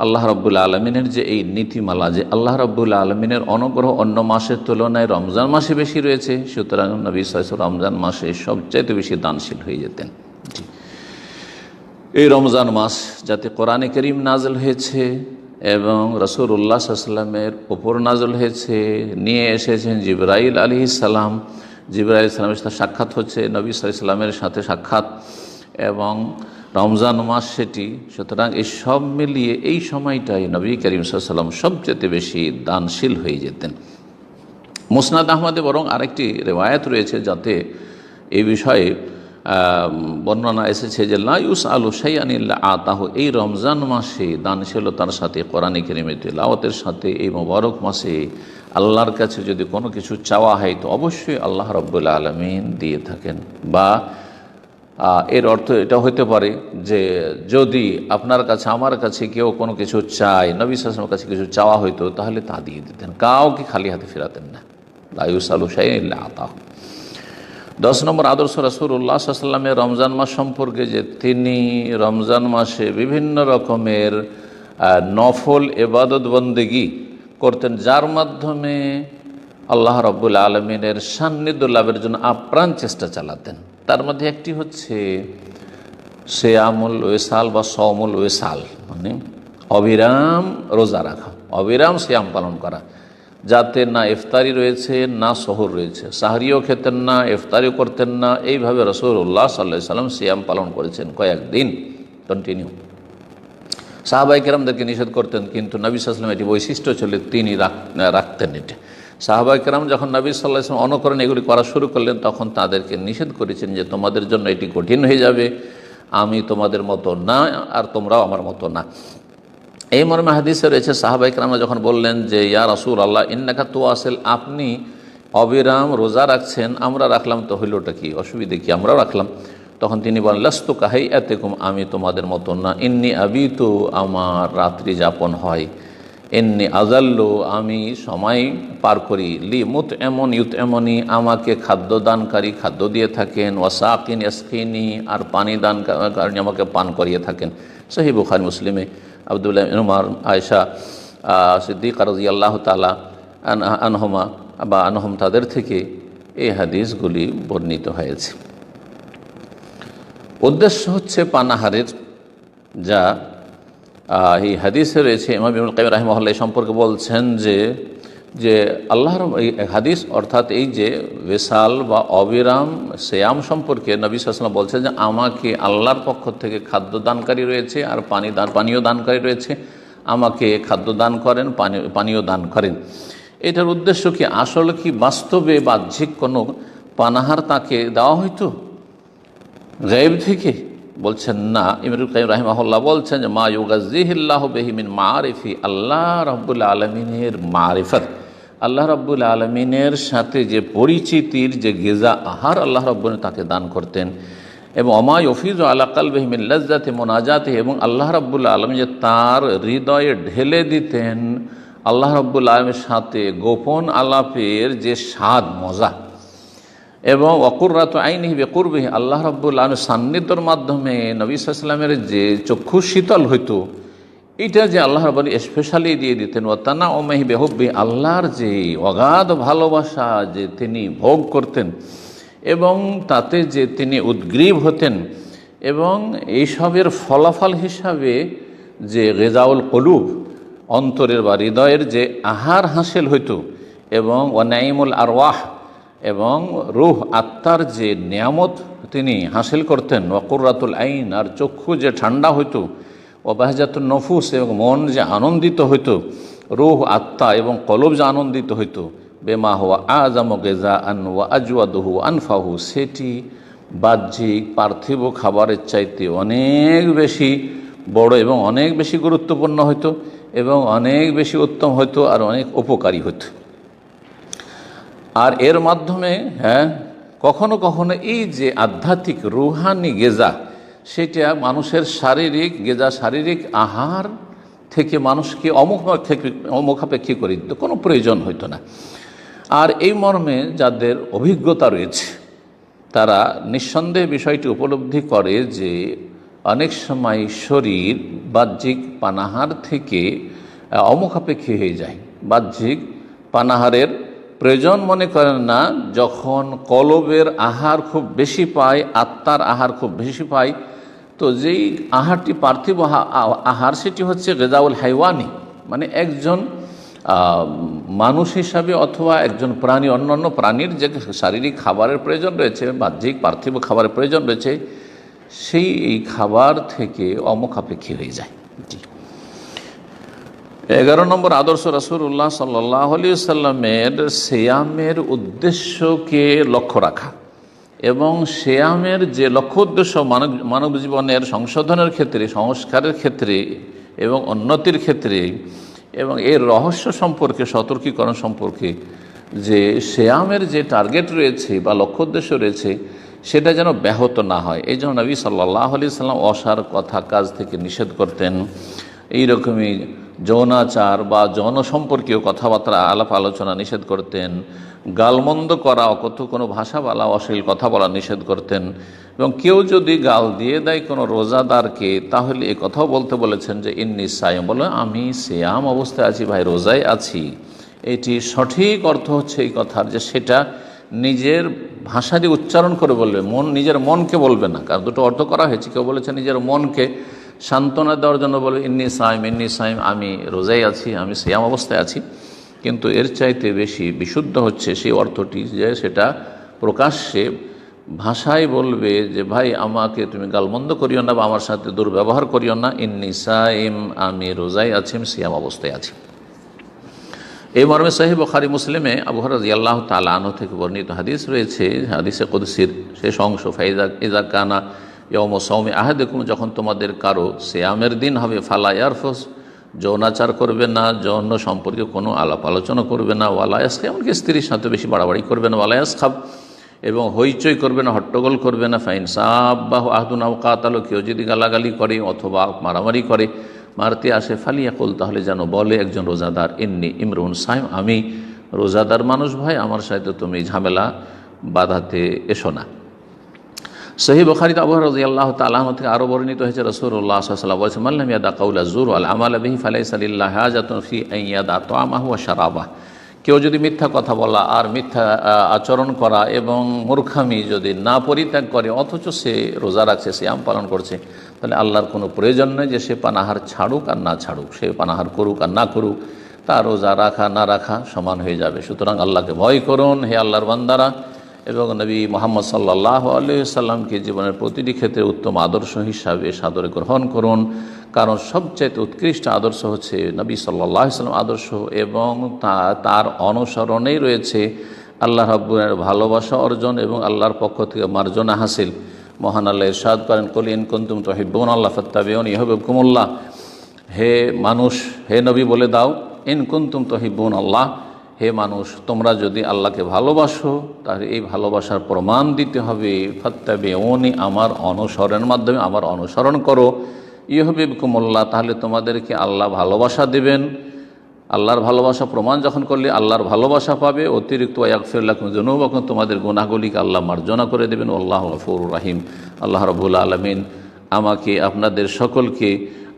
আল্লাহ রাব্বুল আলামিনের যে এই নীতিমালা, যে আল্লাহ রাব্বুল আলামিনের অনুগ্রহ অন্য মাসের তুলনায় রমজান মাসে বেশি রয়েছে, সুতরাং নবী সাল্লাল্লাহু আলাইহি ওয়াসাল্লাম রমজান মাসে সবচাইতে বেশি দানশীল হয়ে যেতেন। এই রমজান মাস যাতে কোরআনে কারীম নাযিল হয়েছে এবং রাসূলুল্লাহ সাল্লাল্লাহু আলাইহি ওয়াসাল্লামের ওপর নাযিল হয়েছে, নিয়ে এসেছেন জিবরাইল আলাইহিস সালাম, জিবরাইল আলাইহিস সালামের সাথে সাক্ষাৎ হচ্ছে, নবী সাল্লাল্লাহু আলাইহি ওয়াসাল্লামের সাথে সাক্ষাৎ, এবং রমজান মাস সেটি। সুতরাং এই সব মিলিয়ে এই সময়টাই নবী করিম সাল্লাল্লাহু আলাইহি ওয়াসাল্লাম সবচেয়ে বেশি দানশীল হয়ে যেতেন। মুসনাদ আহমদে বরং আরেকটি রিওয়ায়াত রয়েছে যাতে এই বিষয়ে বর্ণনা এসেছে যে লা ইউসআলু শাইআন ইল্লা আতাহু, এই রমজান মাসে দানশীলতার সাথে কোরআনে কারীমের তিলাওয়াতের সাথে এই মোবারক মাসে আল্লাহর কাছে যদি কোনো কিছু চাওয়া হয় তো অবশ্যই আল্লাহ রাব্বুল আলামিন দিয়ে থাকেন। বা এর অর্থ এটা হতে পারে যে যদি আপনার কাছে আমার কাছে কেউ কোনো কিছু চায়, নবী সাল্লাল্লাহু আলাইহি ওয়াসাল্লামের কাছে কিছু চাওয়া হইতো তাহলে তা দিয়ে দিতেন, কাউকে খালি হাতে ফেরাতেন না। লা ইউসআলু শাইআন ইল্লা আতাহু। 10 নম্বর আদর্শ রাসূলুল্লাহ সাল্লাল্লাহু আলাইহি ওয়াসাল্লামের রমজান মাস সম্পর্কে যে তিনি রমজান মাসে বিভিন্ন রকমের নফল ইবাদত বন্দেগী করতেন, যার মাধ্যমে আল্লাহ রাব্বুল আলামিনের সান্নিধ্য লাভের জন্য আপ্রাণ চেষ্টা চালাতেন। তার মধ্যে একটি হচ্ছে সিয়ামুল ওয়েসাল বা সওমুল ওয়েসাল, মানে অবিরাম রোজা রাখা, অবিরাম সিয়াম পালন করা, যাতে না ইফতারি রয়েছে না সহর রয়েছে, সাহরিও খেতেন না, ইফতারিও করতেন না। এইভাবে রাসূলুল্লাহ সাল্লাল্লাহু আলাইহি ওয়াসাল্লাম সিয়াম পালন করেছেন কয়েকদিন কন্টিনিউ। সাহাবায়ে কেরামদেরকে নিষেধ করতেন, কিন্তু নবী সাল্লাল্লাহু আলাইহি ওয়াসাল্লাম এটি বৈশিষ্ট্য ছিল, তিনি রাখতেন এটা। সাহাবায়ে কেরাম যখন নবী সাল্লাল্লাহু আলাইহি ওয়াসাল্লাম অনুকরণ এগুলি করা শুরু করলেন, তখন তাদেরকে নিষেধ করেছেন যে তোমাদের জন্য এটি কঠিন হয়ে যাবে, আমি তোমাদের মতো না আর তোমরাও আমার মতো না। এই মর্মে হাদিসে রয়েছে সাহাবায়ে কেরামরা যখন বললেন যে ইয়া রাসূলুল্লাহ ইন্নাকা তুওয়াসিল, আপনি অবিরাম রোজা রাখছেন, আমরা রাখলাম তো হইলটা কি, অসুবিধে কি, আমরাও রাখলাম। তখন তিনি বলেন লাস্তু কাহাইয়াতিকুম, আমি তোমাদের মতন না, ইন্নি আবিতু, আমার রাত্রি যাপন হয়, এমনি আজাল্লু, আমি সময় পার করি, লি মুত এমন ইউত এমনই, আমাকে খাদ্য দানকারী খাদ্য দিয়ে থাকেন, ওয়াসাকিন ইয়াসকিনি, আর পানি দানকারী আমাকে পান করিয়ে থাকেন। সহিহ বুখারী মুসলিমে আব্দুল্লাহ ইবনে উমর, আয়েশা সিদ্দিকা রাদিয়াল্লাহু তাআলা আনহুমা বা আনহুম, তাদের থেকে এই হাদিসগুলি বর্ণিত হয়েছে। উদ্দেশ্য হচ্ছে পানাহারের, যা এই হাদিসে রয়েছে। ইমাম ইবনুল কাইয়িম রাহিমাহুল্লাহ সম্পর্কে বলছেন যে আল্লাহর এই হাদিস, অর্থাৎ এই যে ওয়েসাল বা অবিরাম সিয়াম সম্পর্কে নবী সাল্লাল্লাহু আলাইহি ওয়াসাল্লাম বলছেন যে আমাকে আল্লাহর পক্ষ থেকে খাদ্য দানকারী রয়েছে আর পানীয় দানকারী রয়েছে, আমাকে খাদ্য দান করেন, পানীয় দান করেন। এটার উদ্দেশ্য কি? আসলে কি বাস্তবে বাহ্যিক কোনো পানাহার তাকে দেওয়া হইতো গায়েব থেকে? বলছেন না। ইবনুল কাইয়িম রাহিমাহুল্লাহ বলছেন যে মা ইউগাজ্জিহিল্লাহু বিহি মিন মারিফি, আল্লাহ রাব্বুল আলামিনের মারিফত, আল্লাহ রাব্বুল আলামিনের সাথে যে পরিচিতির যে গিজা আহার আল্লাহ রাব্বুল তাকে দান করতেন, এবং অমা ইউফিজু আলা কলবিহি মিন লাজ্জাতি মুনাজাতিহি, এবং আল্লাহ রাব্বুল আলামিন যে তার হৃদয়ে ঢেলে দিতেন আল্লাহ রাব্বুল আলামিনের সাথে গোপন আলাপের যে স্বাদ মজা, এবং ওয়াকুররাতু আইনিহি বিকুরবিহি, আল্লাহ রাব্বুল আলামিনের সান্নিধ্যের মাধ্যমে নবী সাল্লাল্লাহু আলাইহি ওয়াসাল্লামের যে চক্ষু শীতল হইতো, এটা যে আল্লাহ রাব্বুল স্পেশালি দিয়ে দিতেন। ওয়া তানাউমিহি বিহুব্বি, আল্লাহর যে অগাধ ভালোবাসা যে তিনি ভোগ করতেন এবং তাতে যে তিনি উদ্গ্রীব হতেন, এবং এইসবের ফলাফল হিসাবে যে গিযাউল কুলুব, অন্তরের বা হৃদয়ের যে আহার হাসিল হইতো, এবং ওয়ানাইমুল আরওয়াহ, এবং রূহ আত্মার যে নিয়ামত তিনি হাসিল করতেন, ওয়াকুররাতুল আইন, আর চক্ষু যে ঠান্ডা হইতো, ওয়াবাহজাতুন নফুস, এবং মন যে আনন্দিত হইতো, রূহ আত্মা এবং কলব যে আনন্দিত হইতো, বেমা হুয়া আযামু গিযাআন ওয়া আজওয়াদুহু আনফাহু, সেটি বাহ্যিক পার্থিব খাবারের চাইতে অনেক বেশি বড় এবং অনেক বেশি গুরুত্বপূর্ণ হইতো, এবং অনেক বেশি উত্তম হইতো, আর অনেক উপকারী হইতো। আর এর মাধ্যমে কখনো কখনো এই যে আধ্যাত্মিক রুহানি গেজা, সেটা মানুষের শারীরিক গেজা, শারীরিক আহার থেকে মানুষকে অমুখাপেক্ষী করে দিত, কোনো প্রয়োজন হইতো না। আর এই মর্মে যাদের অভিজ্ঞতা রয়েছে তারা নিঃসন্দেহে বিষয়টি উপলব্ধি করে যে অনেক সময় শরীর বাহ্যিক পানাহার থেকে অমুখাপেক্ষী হয়ে যায়। বাহ্যিক পানাহারের প্রয়োজন মনে করেন না, যখন কলবের আহার খুব বেশি পায়, আত্মার আহার খুব বেশি পায়, তো যেই আহারটি পার্থিব আহার, সেটি হচ্ছে গিযাউল হাইওয়ানি, মানে একজন মানুষ হিসাবে অথবা একজন প্রাণী, অন্যান্য প্রাণীর যে শারীরিক খাবারের প্রয়োজন রয়েছে, বাহ্যিক পার্থিব খাবারের প্রয়োজন রয়েছে, সেই খাবার থেকে অমুখাপেক্ষী হয়ে যায়। 11 নম্বর আদর্শ রাসূলুল্লাহ সাল্লাল্লাহু আলাইহি ওয়াসাল্লামের সিয়ামের উদ্দেশ্যকে লক্ষ্য রাখা, এবং সিয়ামের যে লক্ষ্য উদ্দেশ্য মানব জীবনের সংশোধনের ক্ষেত্রে, সংস্কারের ক্ষেত্রে এবং উন্নতির ক্ষেত্রে, এবং এর রহস্য সম্পর্কে, সতর্কীকরণ সম্পর্কে, যে সিয়ামের যে টার্গেট রয়েছে বা লক্ষ্য উদ্দেশ্য রয়েছে, সেটা যেন ব্যাহত না হয়। এই জন্য নবী সাল্লাল্লাহু আলাইহি ওয়াসাল্লাম অসার কথা কাজ থেকে নিষেধ করতেন। এইরকমই যৌনাচার বা যৌন সম্পর্কীয় কথাবার্তা আলাপ আলোচনা নিষেধ করতেন, গালমন্দ করা, অকথ্য কোনো ভাষা বলা, অশ্লীল কথা বলা নিষেধ করতেন। এবং কেউ যদি গাল দিয়ে দেয় কোনো রোজাদারকে, তাহলে এ কথাও বলতে বলেছেন যে ইন্নী সাইম, বলে আমি সিয়াম অবস্থায় আছি, ভাই রোজায় আছি। এটি সঠিক অর্থ হচ্ছে এই কথার, যে সেটা নিজের ভাষা দিয়ে উচ্চারণ করে বলবে, নিজের মনকে বলবে না। কারণ দুটো অর্থ করা হয়েছে, কেউ বলেছে নিজের মনকে সান্ত্বনা দেওয়ার জন্য বলবে ইন্নী সাইম, আমি রোজায় আছি, আমি সিয়াম অবস্থায় আছি। কিন্তু এর চাইতে বেশি বিশুদ্ধ হচ্ছে সেই অর্থটি, যে সেটা প্রকাশ্যে ভাষায় বলবে যে ভাই আমাকে তুমি গালমন্দ করিও না বা আমার সাথে দুর্ব্যবহার করিও না, ইন্নী সাইম, আমি রোজায় আছি, আমি সিয়াম অবস্থায় আছি। এই মর্মে সহিহ বুখারী মুসলিমে আবু হুরায়রা রাদিয়াল্লাহু তাআলা আনহু থেকে বর্ণিত হাদিস রয়েছে, হাদিসে কুদসির শেষ অংশ, ইযা কানা ইয়াউমু সাওমি আহাদিকুম, যখন তোমাদের কারো সিয়ামের দিন হবে, ফালা ইয়ারফুস, যৌনাচার করবে না, যৌন সম্পর্কে কোনো আলাপ আলোচনা করবে না, ওয়ালা ইয়াসখাব, এমনকি স্ত্রীর সাথে বেশি বাড়াবাড়ি করবে না, ওয়ালা ইয়াসখাব, এবং হইচই করবে না, হট্টগোল করবে না। ফাইন সাব্বাহু আহদুন আও কাতালো, কেউ যদি গালাগালি করে অথবা মারামারি করে, মারতে আসে, ফালিয়াকুল, তাহলে যেন বলে একজন রোজাদার, ইন্নি ইমরুন সাইম, আমি রোজাদার মানুষ ভাই, আমার সাথে তুমি ঝামেলা বাধাতে এসো না। সহিহ বুখারীতে আবু হুরায়রা রাদিয়াল্লাহু তাআলা আনহু থেকে আরও বর্ণিত হয়েছে, রাসূলুল্লাহ সাল্লাল্লাহু আলাইহি ওয়াসাল্লাম বলেছেন, মান লাম ইয়াদা কাউলা যুর ওয়াল আমালা বিহি ফালাইসা লিল্লাহি হাজাতুন ফি আন ইয়াদা তাআমাহু ওয়া শারাবাহু। কেউ যদি মিথ্যা কথা বলা আর মিথ্যা আচরণ করা এবং মূর্খামি যদি না পরিত্যাগ করে, অথচ সে রোজা রাখছে, সিয়াম পালন করছে, তাহলে আল্লাহর কোনো প্রয়োজন নেই যে সে পানাহার ছাড়ুক আর না ছাড়ুক, সে পানাহার করুক আর না করুক, তার রোজা রাখা না রাখা সমান হয়ে যাবে। সুতরাং আল্লাহকে ভয় করুন হে আল্লাহর বান্দারা, এবং নবী মুহাম্মদ সাল্লাল্লাহু আলাইহি সাল্লামকে জীবনের প্রতিটি ক্ষেত্রে উত্তম আদর্শ হিসাবে সাদরে গ্রহণ করুন, কারণ সবচাইতে উৎকৃষ্ট আদর্শ হচ্ছে নবী সাল্লাল্লাহু আলাইহি সাল্লাম আদর্শ, এবং তার অনুসরণেই রয়েছে আল্লাহ রাব্বুল ভালোবাসা অর্জন এবং আল্লাহর পক্ষ থেকে মার্জনা হাসিল। মহান আল্লাহ ইরশাদ করেন, কুল ইন কুনতুম তুহিব্বুনাল্লাহ ফাত্তাবিউনি ইউহিব্বুকুমুল্লাহ। হে মানুষ, হে নবী বলে দাও, ইন কুনতুম তুহিব্বুনাল্লাহ, হে মানুষ, তোমরা যদি আল্লাহকে ভালোবাসো তাহলে এই ভালোবাসার প্রমাণ দিতে হবে, ফাত্তাবিউনি, আমার অনুসরণের মাধ্যমে আমার অনুসরণ করো, ইউহিব্বুকুমুল্লাহ, তাহলে তোমাদেরকে আল্লাহ ভালোবাসা দেবেন। আল্লাহর ভালোবাসা প্রমাণ যখন করলে আল্লাহর ভালোবাসা পাবে, অতিরিক্ত ইয়াগফির লাকুম যুনুবাকুম, তোমাদের গুনাহগুলিকে আল্লাহ মার্জনা করে দেবেন। আল্লাহু গফুরুর রহিম। আল্লাহ রাব্বুল আলামিন আমাকে আপনাদের সকলকে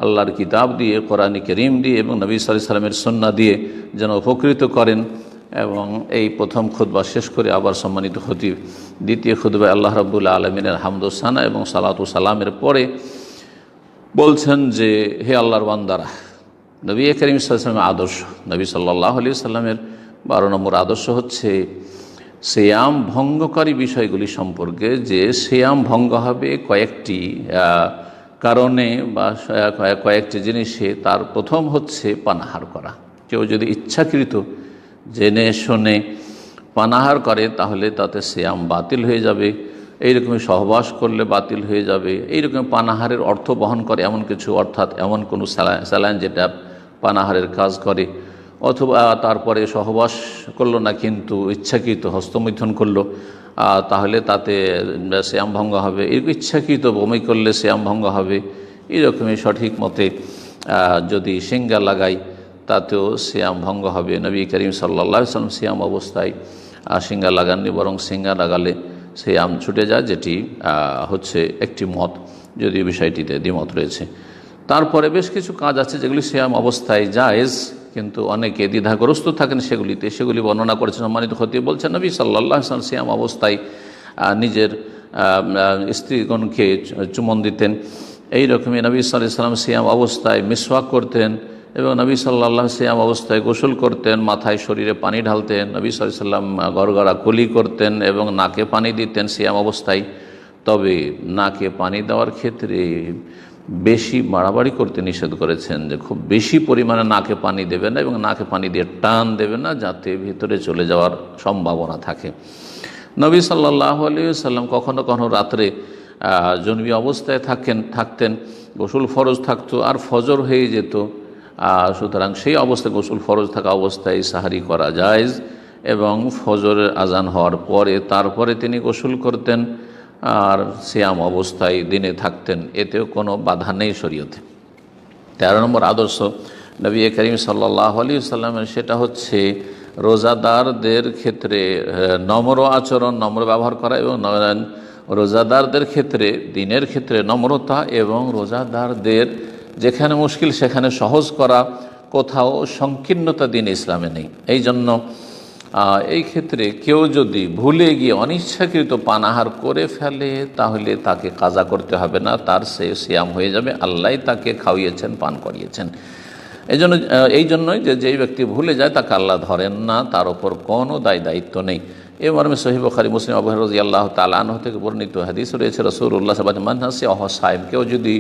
আল্লাহর কিতাব দিয়ে, কোরআন কারীম দিয়ে এবং নবী সাল্লাল্লাহু আলাইহি সাল্লামের সুন্নাহ দিয়ে যেন উপকৃত করেন। এবং এই প্রথম খুতবা শেষ করে আবার সম্মানিত খতিব দ্বিতীয় খুতবায় আল্লাহ রাব্বুল আলামিনের হামদ ও সানা এবং সালাত ও সালামের পরে বলছেন যে, হে আল্লাহর বান্দারা, নবী করিম সাল্লাল্লাহু আলাইহি সাল্লামের আদর্শ, নবী সাল্লাল্লাহু আলাইহি সাল্লামের 12 নম্বর আদর্শ হচ্ছে সিয়াম ভঙ্গকারী বিষয়গুলি সম্পর্কে, যে সিয়াম ভঙ্গ হবে কয়েকটি কারণে বা কয়েকটি জিনিসে। তার প্রথম হচ্ছে পানাহার করা। কেউ যদি ইচ্ছাকৃত জেনে শুনে পানাহার করে তাহলে তাতে সিয়াম বাতিল হয়ে যাবে। এইরকমই সহবাস করলে বাতিল হয়ে যাবে। এইরকম পানাহারের অর্থ বহন করে এমন কিছু, অর্থাৎ এমন কোনো স্যালাইন যেটা পানাহারের কাজ করে, অথবা তারপরে সহবাস করলো না কিন্তু ইচ্ছাকৃত হস্তমৈথুন করলো, তাহলে তাতে সিয়াম ভঙ্গ হবে। এরকম ইচ্ছাকৃত বমি করলে সিয়াম ভঙ্গ হবে। এইরকমই সঠিক মতে যদি সিঙ্গা লাগাই তাতেও সিয়াম ভঙ্গ হবে। নবী করিম সাল্লাল্লাহু আলাইহি ওয়াসাল্লাম সিয়াম অবস্থায় সিঙ্গা লাগাননি, বরং সিঙ্গা লাগালে সিয়াম ছুটে যায়, যেটি হচ্ছে একটি মত, যদিও বিষয়টিতে দ্বিমত রয়েছে। তারপরে বেশ কিছু কাজ আছে যেগুলি সিয়াম অবস্থায় জায়েজ, কিন্তু অনেকে দ্বিধাগ্রস্ত থাকেন সেগুলিতে। সেগুলি বর্ণনা করেছেন সম্মানিত খতিব, বলছেন নবী সাল্লাল্লাহু আলাইহি ওয়াসাল্লাম সিয়াম অবস্থায় নিজের স্ত্রীগণকে চুমন দিতেন। এই রকমই নবী সাল্লাল্লাহু আলাইহি ওয়াসাল্লাম সিয়াম অবস্থায় মিসওয়াক করতেন, এবং নবী সাল্লাল্লাহু সিয়াম অবস্থায় গোসল করতেন, মাথায় শরীরে পানি ঢালতেন। নবী সাল্লাল্লাহু আলাইহি ওয়াসাল্লাম গড়গড়া কুলি করতেন এবং নাকে পানি দিতেন সিয়াম অবস্থায়। তবে নাকে পানি দেওয়ার ক্ষেত্রে বেশি বাড়াবাড়ি করতে নিষেধ করেছেন, যে খুব বেশি পরিমাণে নাকে পানি দেবে না এবং নাকে পানি দিয়ে টান দেবে না, যাতে ভিতরে চলে যাওয়ার সম্ভাবনা থাকে। নবী সাল্লাল্লাহু আলাইহি ওয়াসাল্লাম কখনো কখনো রাত্রে জনবী অবস্থায় থাকতেন, গোসল ফরজ থাকতো আর ফজর হয়ে যেত। সুতরাং সেই অবস্থায় গোসল ফরজ থাকা অবস্থায় সাহারি করা জায়েজ, এবং ফজরের আজান হওয়ার পরে তারপরে তিনি গোসল করতেন আর সিয়াম অবস্থায় দিনে থাকতেন, এতেও কোনো বাধা নেই শরীয়তে। 13 নম্বর আদর্শ নবী করিম সাল্লাল্লাহু আলাইহি ওয়াসাল্লামের, সেটা হচ্ছে রোজাদারদের ক্ষেত্রে নম্র আচরণ, নম্র ব্যবহার করা, এবং রোজাদারদের ক্ষেত্রে দিনের ক্ষেত্রে নম্রতা, এবং রোজাদারদের যেখানে মুশকিল সেখানে সহজ করা, কোথাও সংকীর্ণতা দিন ইসলামে নেই। এই জন্য এই ক্ষেত্রে কেউ যদি ভুলে গিয়ে অনিচ্ছাকৃত পানাহার করে ফেলে তাহলে তাকে কাজা করতে হবে না, তার সে সিয়াম হয়ে যাবে। আল্লাহ তাকে খাওয়িয়েছেন, পান করিয়েছেন। এই জন্যই যে যেই ব্যক্তি ভুলে যায় তাকে আল্লাহ ধরেন না, তার ওপর কোনো দায়িত্ব নেই। এ মর্মে সহিহ বুখারী মুসলিম আবু হুরায়রা রাদিয়াল্লাহু তাআলা আনহু থেকে বর্ণিত হাদিস রয়েছে, রাসূলুল্লাহ সাল্লাল্লাহু আলাইহি ওয়াসাল্লাম মান নাসিয়া ওয়া সাইম, কেউ যদি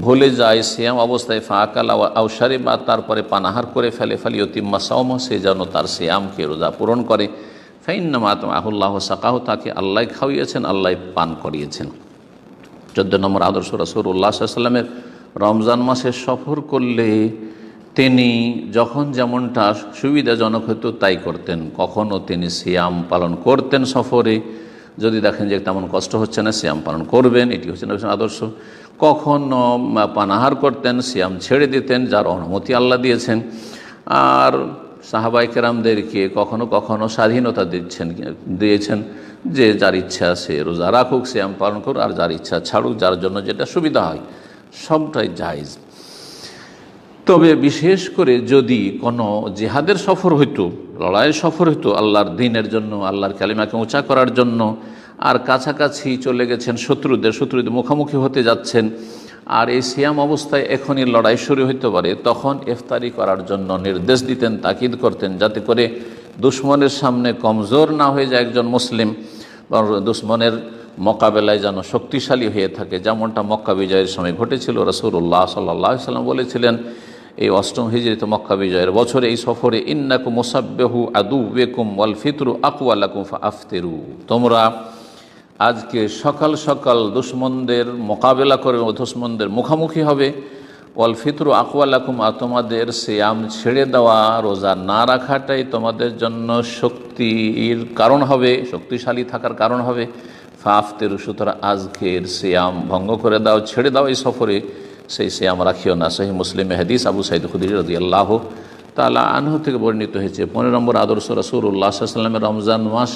ভুলে যায় সিয়াম অবস্থায় ফাআকালা আও শারিবা, তারপরে পানাহার করে ফেলে, ফালিয়ুতিম্মা সাওমা, সে যেন তার সিয়ামকে, রোজা পূরণ করে। ফাইন্নামা আতআহুল্লাহু সাকাহু, তাকে আল্লাহ খাওয়িয়েছেন, আল্লাহ পান করিয়েছেন। 14 নম্বর আদর্শ রাসূলুল্লাহ সাল্লাল্লাহু আলাইহি ওয়াসাল্লামের, রমজান মাসে সফর করলে তিনি যখন যেমনটা সুবিধাজনক হতো তাই করতেন। কখনও তিনি সিয়াম পালন করতেন সফরে, যদি দেখেন যে তেমন কষ্ট হচ্ছে না, সিয়াম পালন করবেন, এটি হচ্ছে নবীর আদর্শ। কখনো পানাহার করতেন, সিয়াম ছেড়ে দিতেন, যার অনুমতি আল্লাহ দিয়েছেন। আর সাহাবায়ে কেরামদেরকে কখনো কখনো স্বাধীনতা দিয়েছেন যে যার ইচ্ছা সে রোজা রাখুক, সিয়াম পালন করুক, আর যার ইচ্ছা ছাড়ুক, যার জন্য যেটা সুবিধা হয়, সবটাই জায়েজ। তবে বিশেষ করে যদি কোনো জিহাদের সফর হইতো, লড়াইয়ের সফর হইতো আল্লাহর দ্বীনের জন্য, আল্লাহর কালিমাকে উঁচা করার জন্য, আর কাছাকাছি চলে গেছেন শত্রুদের মুখোমুখি হতে যাচ্ছেন, আর এই সিয়াম অবস্থায় এখনই লড়াই শুরু হইতে পারে, তখন ইফতারি করার জন্য নির্দেশ দিতেন, তাকিদ করতেন, যাতে করে দুশ্মনের সামনে কমজোর না হয়ে যায় একজন মুসলিম, বা দুশ্মনের মোকাবেলায় যেন শক্তিশালী হয়ে থাকে, যেমনটা মক্কা বিজয়ের সময় ঘটেছিল। রাসূলুল্লাহ সাল্লাল্লাহু আলাইহি ওয়াসাল্লাম বলেছিলেন এই 8ম হিজরিতে মক্কা বিজয়ের বছরে, এই সফরে, ইন্নাকুম মুসাব্বিহু আদুওয়াকুম ওয়াল ফিতরু আকওয়া লাকুম ফাআফতিরু, তোমরা আজকে সকাল সকাল দুশ্মনদের মোকাবেলা করে, দুশ্মনদের মুখোমুখি হবে, ওয়াল ফিতরু আকওয়া লাকুম, আর তোমাদের সিয়াম ছেড়ে দেওয়া, রোজা না রাখাটাই তোমাদের জন্য শক্তির কারণ হবে, শক্তিশালী থাকার কারণ হবে। ফাআফতিরু, সুতরাং আজকের সিয়াম ভঙ্গ করে দাও, ছেড়ে দাও, এই সফরে সেই সিয়াম রাখিও না। সহিহ মুসলিমে হাদিস, আবু সাঈদ খুদরি রাদিয়াল্লাহু তাআলা আনহু থেকে বর্ণিত হয়েছে। 15 নম্বর আদর্শ রাসূলুল্লাহ সাল্লাল্লাহু আলাইহি ওয়াসাল্লামের রমজান মাস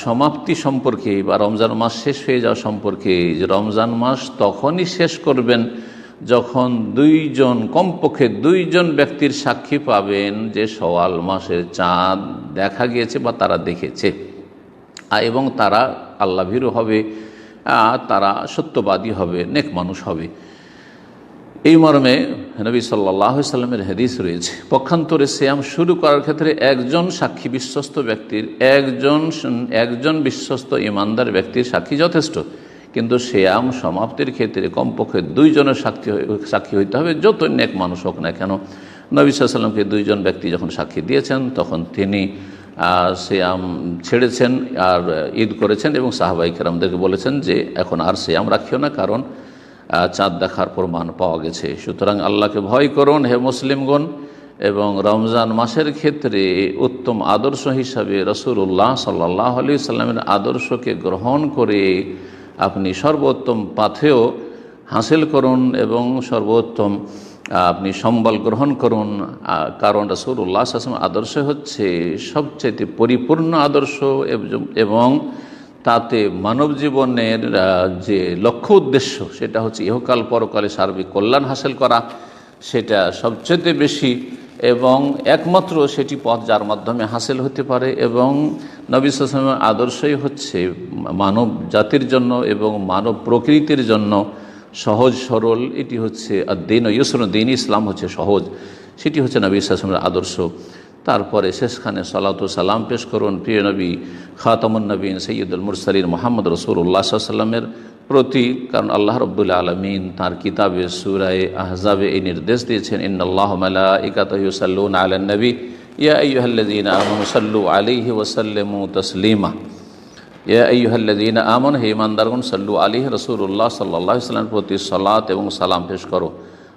সমাপ্তি সম্পর্কে বা রমজান মাস শেষ হয়ে যাওয়া সম্পর্কে, যে রমজান মাস তখনই শেষ করবেন যখন কমপক্ষে দুইজন ব্যক্তির সাক্ষী পাবেন যে শাওয়াল মাসের চাঁদ দেখা গিয়েছে বা তারা দেখেছে, এবং তারা আল্লাহভীরু হবে, তারা সত্যবাদী হবে, নেক মানুষ হবে। এই মর্মে নবী সাল্লাল্লাহু আলাইহি ওয়াসাল্লামের হাদিস রয়েছে। পক্ষান্তরে সিয়াম শুরু করার ক্ষেত্রে একজন সাক্ষী, বিশ্বস্ত ব্যক্তির, একজন বিশ্বস্ত ইমানদার ব্যক্তির সাক্ষী যথেষ্ট, কিন্তু সিয়াম সমাপ্তির ক্ষেত্রে কমপক্ষে দুইজনের সাক্ষী হইতে হবে, যত নেক মানুষ হোক না কেন। নবী সাল্লাল্লাহু আলাইহি ওয়াসাল্লামকে দুইজন ব্যক্তি যখন সাক্ষী দিয়েছেন, তখন তিনি সিয়াম ছেড়েছেন আর ঈদ করেছেন, এবং সাহাবায়ে কেরামদেরকে বলেছেন যে এখন আর সিয়াম রাখিও না, কারণ চাঁদ দেখার প্রমাণ পাওয়া গেছে। সুতরাং আল্লাহকে ভয় করুন হে মুসলিমগণ, এবং রমজান মাসের ক্ষেত্রে উত্তম আদর্শ হিসাবে রাসূলুল্লাহ সাল্লাল্লাহু আলাইহি ওয়াসাল্লামের আদর্শকে গ্রহণ করে আপনি সর্বোত্তম পাথেয় হাসিল করুন এবং সর্বোত্তম আপনি সম্বল গ্রহণ করুন। কারণ রাসূলুল্লাহ সাল্লাল্লাহু আলাইহি ওয়াসাল্লামের আদর্শ হচ্ছে সবচেয়ে পরিপূর্ণ আদর্শ, এবং তাতে মানব জীবনের যে লক্ষ্য উদ্দেশ্য, সেটা হচ্ছে ইহকাল পরকালে সার্বিক কল্যাণ হাসিল করা, সেটা সবচেয়ে বেশি এবং একমাত্র সেটি পথ যার মাধ্যমে হাসিল হতে পারে। এবং নবী সাল্লাল্লাহু আলাইহি ওয়াসাল্লামের আদর্শই হচ্ছে মানব জাতির জন্য এবং মানব প্রকৃতির জন্য সহজ সরল। এটি হচ্ছে আদ-দীন ইউসরুন, দ্বীন ইসলাম হচ্ছে সহজ, সেটি হচ্ছে নবী সাল্লাল্লাহু আলাইহি ওয়াসাল্লামের আদর্শ। তারপরে শেষখানে সালাত ও সালাম পেশ করুন প্রিয় নবী খাতামুন নবীন সৈয়দুল মুরসালিন মুহাম্মদ রাসূলুল্লাহ সাল্লাল্লাহু আলাইহি ওয়াসাল্লামের প্রতি। কারণ আল্লাহ রাব্বুল আলামিন তাঁর কিতাবে সূরা আহজাবে এই নির্দেশ দিয়েছেন, ইন্নাল্লাহা মালাইকাতাহু ইউসাল্লুনা আলান নবী ইয়া আইয়ুহাল্লাযীনা আমানু সাল্লু আলাইহি ওয়া সাল্লিমু তাসলিমা। ইয়া আইয়ুহাল্লাযীনা আমানু, হে ঈমানদারগণ, সাল্লু আলাইহি, রাসূলুল্লাহ সাল্লাল্লাহু আলাইহি ওয়াসাল্লামের প্রতি সালাত এবং সালাম পেশ করো।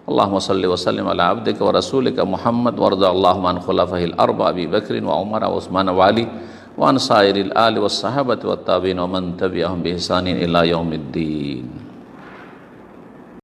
আল্লাহুম্মা সাল্লি ওয়া সাল্লিম আলা আবদিকা ওয়া রাসূলিকা মুহাম্মদ ওয়ারদা আল্লাহুম্মা আন খুলাফাইল আরবা আবি বকর ওয়া উমর ওয়া উসমান ওয়া আলী ওয়া আন সাইরিল আলি ওয়াস সাহাবাতি ওয়াত তাবিঈন ওয়া মান তাবিআহুম বিইহসানিন ইলা ইয়াউমিদ্দিন।